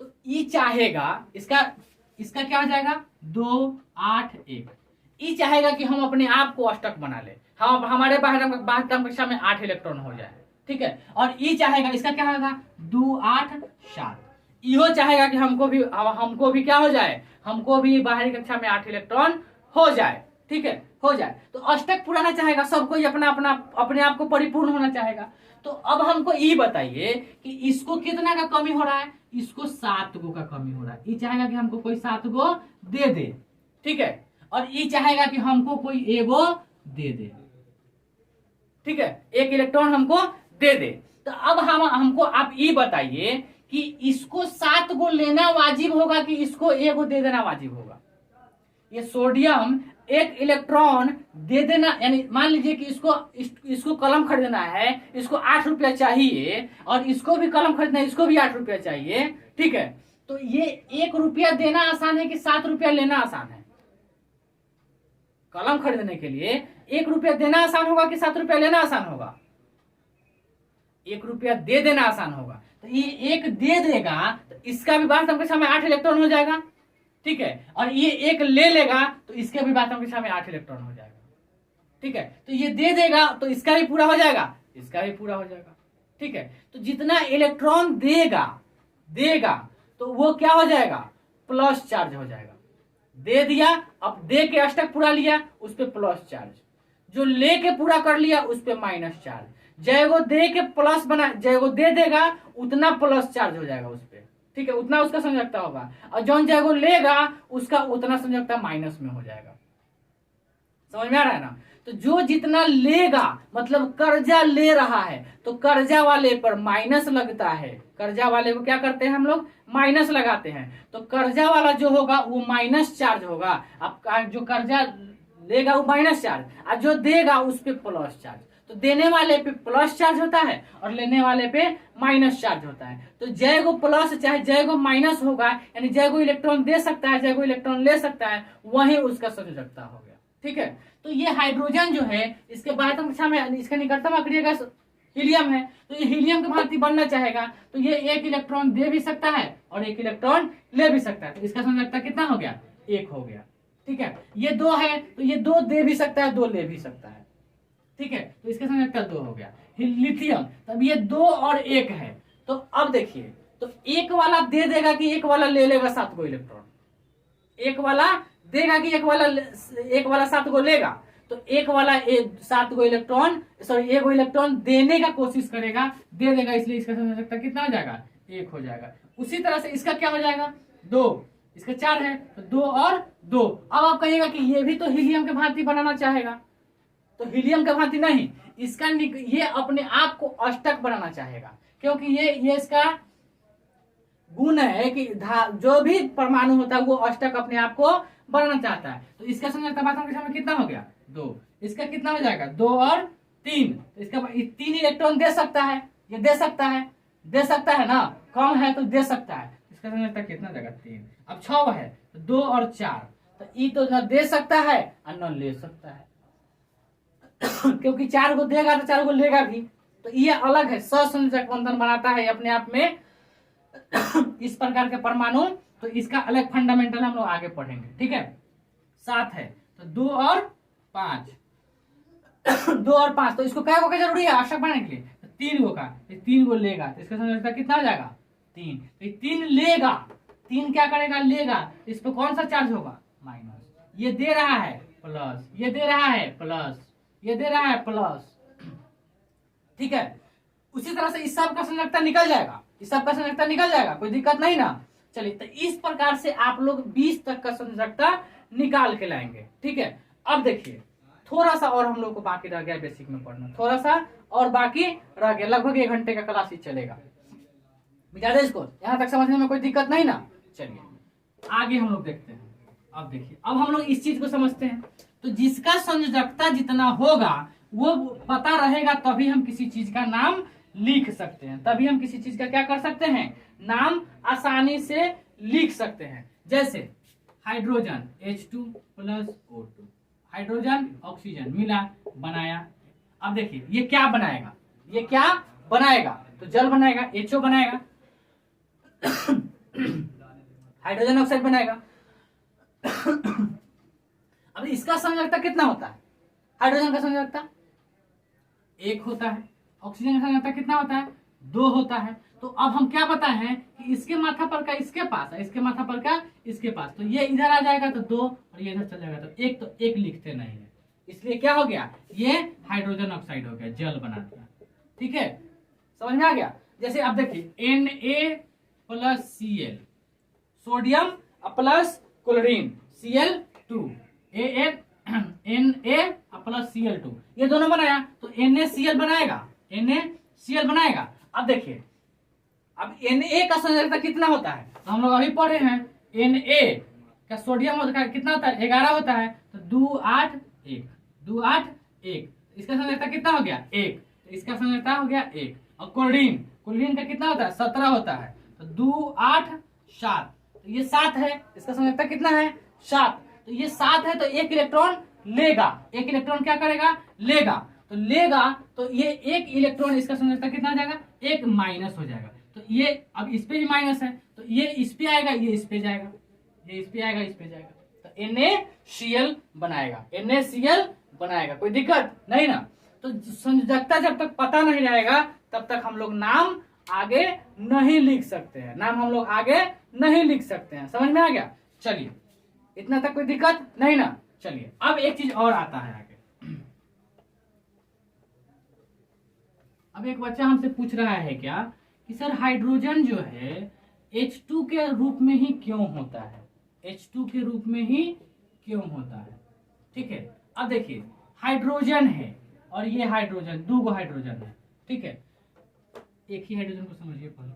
तो ई चाहेगा इसका क्या हो जाएगा 2 8 1। ई चाहेगा कि हम अपने आप को अष्टक बना ले, हम हमारे बाह्यतम कक्षा में 8 इलेक्ट्रॉन हो जाए, ठीक है। और ई चाहेगा इसका क्या होगा 2 8 7। इहो चाहेगा कि हमको भी क्या हो जाए, हमको भी बाहरी कक्षा में 8 इलेक्ट्रॉन हो जाए, ठीक है, हो जाए। तो अष्टक पुराना चाहेगा, सबको अपने आप को परिपूर्ण होना चाहेगा। तो अब हमको ये बताइए कि इसको कितना का कमी हो रहा है, इसको 7 गो का कमी हो रहा है। ये चाहेगा कि हमको कोई 7 गो दे दे, ठीक है, और ये चाहेगा कि हमको कोई एगो दे दे, ठीक है, 1 इलेक्ट्रॉन हमको दे दे। तो अब हमको आप ये बताइए कि इसको 7 गो लेना वाजिब होगा कि इसको एगो दे देना वाजिब होगा। ये सोडियम 1 इलेक्ट्रॉन दे देना, यानी मान लीजिए कि इसको कलम खरीदना है, इसको 8 रुपया चाहिए, और इसको भी कलम खरीदना है, इसको भी 8 रुपया चाहिए, ठीक है। तो ये 1 रुपया देना आसान है कि 7 रुपया लेना आसान है? कलम खरीदने के लिए 1 रुपया देना आसान होगा कि 7 रुपया लेना आसान होगा? 1 रुपया दे देना आसान होगा। तो ये 1 दे देगा तो इसका भी बाह्यतम कक्षा में 8 इलेक्ट्रॉन हो जाएगा, ठीक है, और ये 1 ले लेगा तो इसके भी बाह्यतम कक्षा में 8 इलेक्ट्रॉन हो जाएगा, ठीक है। तो ये दे देगा तो इसका भी पूरा हो जाएगा, इसका भी पूरा हो जाएगा, ठीक है। तो जितना इलेक्ट्रॉन देगा तो वो क्या हो जाएगा, प्लस चार्ज हो जाएगा। दे दिया, अब दे के अष्टक पूरा लिया, उस पर प्लस चार्ज, जो लेके पूरा कर लिया उस पर माइनस चार्ज। जयगो दे के प्लस बना, जयगो दे देगा उतना प्लस चार्ज हो जाएगा उस पर, ठीक है, उतना उसका संयोजकता होगा, और जौन जयगो लेगा उसका उतना संयोजकता माइनस में हो जाएगा। समझ में आ रहा है ना? तो जो जितना लेगा, मतलब कर्जा ले रहा है तो कर्जा वाले पर माइनस लगता है। कर्जा वाले को क्या करते हैं हम लोग, माइनस लगाते हैं। तो कर्जा वाला जो होगा वो माइनस चार्ज होगा। आपका जो कर्जा लेगा वो माइनस चार्ज, और जो देगा उस पर प्लस चार्ज। तो देने वाले पे प्लस चार्ज होता है और लेने वाले पे माइनस चार्ज होता है। तो जय को प्लस चाहे जय को माइनस होगा, यानी जय को इलेक्ट्रॉन दे सकता है, जय को इलेक्ट्रॉन ले सकता है, वही उसका संयोजकता हो गया, ठीक है। तो ये हाइड्रोजन जो है इसके बाह्यतम कक्षा में इसका निकटतम अक्रिय गैस हीलियम है। तो ये हीलियम की भांति बनना चाहेगा तो ये 1 इलेक्ट्रॉन दे भी सकता है और 1 इलेक्ट्रॉन ले भी सकता है। तो इसका संयोजकता कितना हो गया, 1 हो गया, ठीक है। ये 2 है तो ये 2 दे भी सकता है, 2 ले भी सकता है, ठीक है। तो इसका संयोजकता 2 हो गया। लिथियम, तब ये 2 और 1 है। तो अब देखिए, तो 1 वाला दे देगा कि 1 वाला ले लेगा 7 गो इलेक्ट्रॉन, 1 वाला देगा कि 1 वाला 7 गो लेगा। तो 1 वाला 7 गो इलेक्ट्रॉन, सॉरी 1 गो इलेक्ट्रॉन देने का कोशिश करेगा, दे देगा, इसलिए इसका संयोजकता कितना हो जाएगा, 1 हो जाएगा। उसी तरह से इसका क्या हो जाएगा, 2, इसका 4 है तो 2 और 2। अब आप कहिएगा कि ये भी तो हीलियम के भांति बनाना चाहेगा, तो हीलियम के भांति नहीं, इसका ये अपने आप को अष्टक बनाना चाहेगा, क्योंकि ये इसका गुण है कि जो भी परमाणु होता है वो अष्टक अपने आप को बनाना चाहता है। तो इसका संयोजकता बाह्यतम कक्षा में कितना हो गया, 2। इसका कितना हो जाएगा, 2 और 3। तो इसका 3 इलेक्ट्रॉन दे सकता है, ये दे सकता है ना, कम है तो दे सकता है। इसका संयोजकता कितना हो जाएगा, 3। अब 6 है तो 2 और 4, तो ये तो न दे सकता है और न ले सकता है क्योंकि 4 को देगा तो 4 को लेगा भी। तो ये अलग है, ससंयोजक बंधन बनाता है अपने आप में इस प्रकार के परमाणु। तो इसका अलग फंडामेंटल हम लोग आगे पढ़ेंगे, ठीक है। 7 है तो 2 और 5 2 और 5, तो इसको क्या को जरूरी है अष्टक बनाने के लिए, तो 3 गो का, 3 गो लेगा तो इसका संयोजकता कितना हो जाएगा, 3। तो 3 लेगा, 3 क्या करेगा, लेगा, इस पर कौन सा चार्ज होगा, माइनस। ये दे रहा है प्लस, ये दे रहा है प्लस, ये दे रहा है प्लस, ठीक है। उसी तरह से इस सब का संयोजकता निकल जाएगा, इस सब का संयोजकता निकल जाएगा, कोई दिक्कत नहीं ना। चलिए, तो इस प्रकार से आप लोग 20 तक का संयोजकता निकाल के लाएंगे, ठीक है। अब देखिए, थोड़ा सा और हम लोग को बाकी रह गया बेसिक में पढ़ना, थोड़ा सा और बाकी रह गया, लगभग 1 घंटे का क्लास ही चलेगा। मिटा दे इसको, यहाँ तक समझने में कोई दिक्कत नहीं ना। चलिए आगे हम लोग देखते हैं। अब देखिए, अब हम लोग इस चीज को समझते हैं। तो जिसका संयोजकता जितना होगा वो पता रहेगा, तभी हम किसी चीज का नाम लिख सकते हैं, तभी हम किसी चीज का क्या कर सकते हैं, नाम आसानी से लिख सकते हैं। जैसे hydrogen H2 + O2, hydrogen oxygen मिला, बनाया। अब देखिए ये क्या बनाएगा, ये क्या बनाएगा, तो जल बनाएगा, HO बनाएगा, हाइड्रोजन ऑक्साइड बनाएगा। अब इसका संयोजकता कितना होता है, हाइड्रोजन का संयोजकता 1 होता है, ऑक्सीजन का संयोजकता कितना होता है, 2 होता है। तो अब हम क्या बताए हैं कि इसके माथा पर का इसके पास है, इसके माथा पर का इसके पास, तो ये इधर आ जाएगा तो 2 और ये इधर चल जाएगा तो 1, तो 1 लिखते नहीं है, इसलिए क्या हो गया, ये हाइड्रोजन ऑक्साइड हो गया, जल बना दिया। ठीक है, समझ में आ गया। जैसे आप देखिए Na + Cl, sodium plus chlorine Cl2, Na + Cl2, ये दोनों बनाया तो NaCl बनाएगा, NaCl बनाएगा। अब देखिए, अब Na का संयोजकता कितना होता है, तो हम लोग अभी पढ़े हैं, Na का सोडियम का कितना होता है, 11 होता है, तो 2 8 1, 2 8 1, इसका संयोजकता कितना हो गया, 1, तो इसका संयोजकता हो गया 1। और क्लोरीन का कितना होता है, 17 होता है, तो 2 8 7, तो ये 7 है, इसका संयोजकता कितना है, 7, तो ये 7 है, तो 1 इलेक्ट्रॉन लेगा, 1 इलेक्ट्रॉन क्या करेगा, लेगा, तो लेगा, तो ये 1 इलेक्ट्रॉन, इसका संयोजकता कितना हो जाएगा, 1 माइनस हो जाएगा। तो ये अब इस पे भी माइनस है, तो ये इस पे आएगा, ये इस पे जाएगा, ये इस पे आएगा, इस पे जाएगा, तो NaCl बनाएगा, NaCl बनाएगा, कोई दिक्कत नहीं ना। तो संयोजकता जब तक पता नहीं रहेगा तब तक हम लोग नाम आगे नहीं लिख सकते हैं, नाम हम लोग आगे नहीं लिख सकते हैं। समझ में आ गया। चलिए इतना तक कोई दिक्कत नहीं ना। चलिए अब एक चीज और आता है आगे। अब एक बच्चा हमसे पूछ रहा है क्या कि सर हाइड्रोजन जो है H2 के रूप में ही क्यों होता है, H2 के रूप में ही क्यों होता है। ठीक है, अब देखिए हाइड्रोजन है और ये हाइड्रोजन, 2 हाइड्रोजन है। ठीक है, एक ही हाइड्रोजन को समझिए पहले।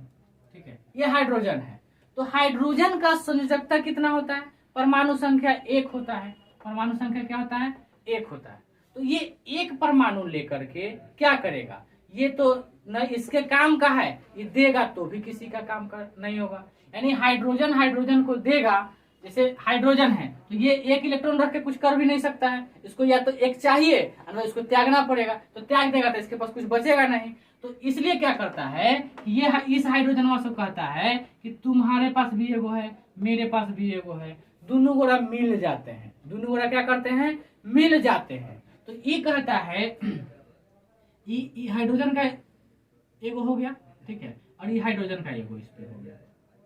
ठीक है, ये हाइड्रोजन है, तो हाइड्रोजन का संयोजकता कितना होता है, परमाणु संख्या 1 होता है, परमाणु संख्या क्या होता है, 1 होता है। तो ये 1 परमाणु लेकर के क्या करेगा, ये तो न इसके काम का है, ये देगा तो भी किसी का काम का नहीं होगा। यानी हाइड्रोजन को देगा, जैसे हाइड्रोजन है तो ये 1 इलेक्ट्रॉन रख के कुछ कर भी नहीं सकता है, इसको या तो 1 चाहिए अथवा इसको त्यागना पड़ेगा, तो त्याग देगा तो इसके पास कुछ बचेगा नहीं। तो इसलिए क्या करता है कि ये इस हाइड्रोजन से कहता है कि तुम्हारे पास भी एगो है, मेरे पास भी एगो है, दोनों गोरा मिल जाते हैं, दोनों गोरा क्या करते हैं, मिल जाते हैं। तो ये कहता है हाइड्रोजन का एगो हो गया, ठीक है, और ये हाइड्रोजन का एगो इस पे हो गया,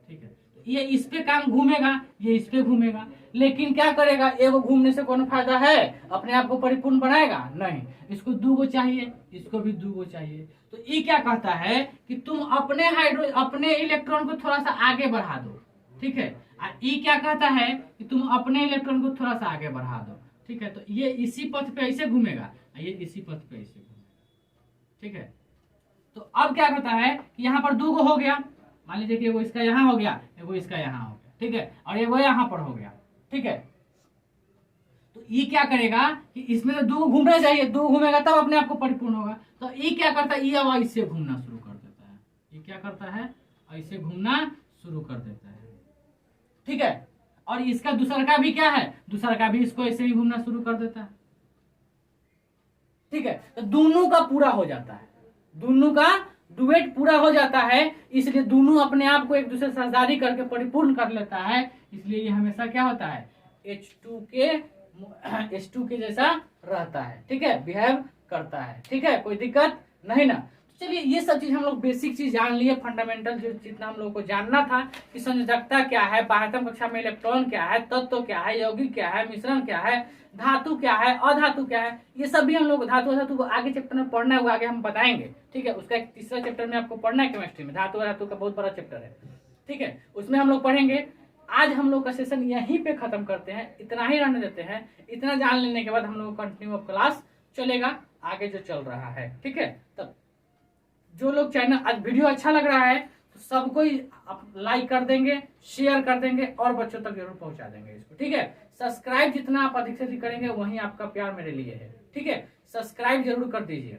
ठीक है, तो ये इस पे काम घूमेगा, ये इस पे घूमेगा, लेकिन क्या करेगा, एगो घूमने से कौन फायदा है, अपने आप को परिपूर्ण बनाएगा नहीं, इसको 2 चाहिए, इसको भी 2 चाहिए। तो ये क्या कहता है कि तुम अपने इलेक्ट्रॉन को थोड़ा सा आगे बढ़ा दो। ठीक है, ये क्या कहता है कि तुम अपने इलेक्ट्रॉन को थोड़ा सा आगे बढ़ा दो। ठीक है, तो ये इसी पथ पे ऐसे घूमेगा, ये इसी पथ पे ऐसे घूमेगा। ठीक है, तो अब क्या कहता है कि यहाँ पर 2 हो गया, मान लीजिए कि एगो इसका यहाँ हो गया, एगो इसका यहाँ हो गया, ठीक है, और एगो यहाँ पर हो गया। ठीक है, तो ये क्या करेगा कि इसमें तो 2 घूमना चाहिए, 2 घूमेगा तब अपने आप को परिपूर्ण होगा। तो ये क्या करता है, ये अब ऐसे घूमना शुरू कर देता है, ये क्या करता है, ऐसे घूमना शुरू कर देता है। ठीक है, और इसका दूसरा का भी क्या है, दूसरा का भी इसको ऐसे ही घूमना शुरू कर देता है। ठीक है, तो दोनों का पूरा हो जाता है, दोनों का डुएट पूरा हो जाता है, इसलिए दोनों अपने आप को एक दूसरे से साझेदारी करके परिपूर्ण कर लेता है। इसलिए ये हमेशा क्या होता है, H2 के जैसा रहता है। ठीक है, बिहेव करता है। ठीक है, कोई दिक्कत नहीं ना। तो चलिए ये सब चीज हम लोग बेसिक चीज जान लिए, फंडामेंटल जो जितना हम लोग को जानना था कि संयोजकता क्या है, बाह्यतम कक्षा में इलेक्ट्रॉन क्या है, तत्व क्या है, यौगिक क्या है, मिश्रण क्या है, धातु क्या है, अधातु क्या है, ये सब भी हम लोग धातु को आगे चैप्टर में पढ़ना है, वो आगे हम बताएंगे। ठीक है, उसका एक तीसरा चैप्टर में आपको पढ़ना है केमिस्ट्री में, धातु का बहुत बड़ा चैप्टर है। ठीक है, उसमें हम लोग पढ़ेंगे। आज हम लोग का सेशन यहीं पे खत्म करते हैं, इतना ही रहने देते हैं। इतना जान लेने के बाद हम लोग कंटिन्यू ऑफ क्लास चलेगा आगे जो चल रहा है। ठीक है, तब जो लोग चैनल, आज वीडियो अच्छा लग रहा है तो सबको लाइक कर देंगे, शेयर कर देंगे और बच्चों तक जरूर पहुंचा देंगे इसको, ठीक है। सब्सक्राइब जितना आप अधिक से अधिक करेंगे वहीं आपका प्यार मेरे लिए है, ठीक है। सब्सक्राइब जरूर कर दीजिए।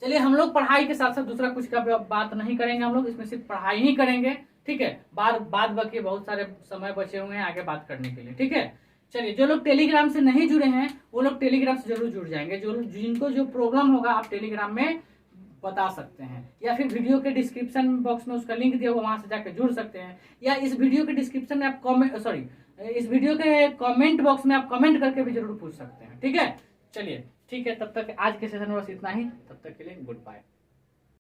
चलिए, हम लोग पढ़ाई के साथ साथ दूसरा कुछ का बात नहीं करेंगे, हम लोग इसमें सिर्फ पढ़ाई ही करेंगे, ठीक है। बाद बाकी बहुत सारे समय बचे हुए हैं आगे बात करने के लिए, ठीक है। चलिए, जो लोग टेलीग्राम से नहीं जुड़े हैं वो लोग टेलीग्राम से जरूर जुड़ जाएंगे। जिनको जो प्रॉब्लम होगा आप टेलीग्राम में बता सकते हैं, या फिर वीडियो के डिस्क्रिप्शन बॉक्स में उसका लिंक दिया हुआ, वहां से जाकर जुड़ सकते हैं, या इस वीडियो के डिस्क्रिप्शन में आप इस वीडियो के कमेंट बॉक्स में आप कमेंट करके भी जरूर पूछ सकते हैं, ठीक है। चलिए, ठीक है, तब तक आज के सेशन में बस इतना ही। तब तक के लिए गुड बाय।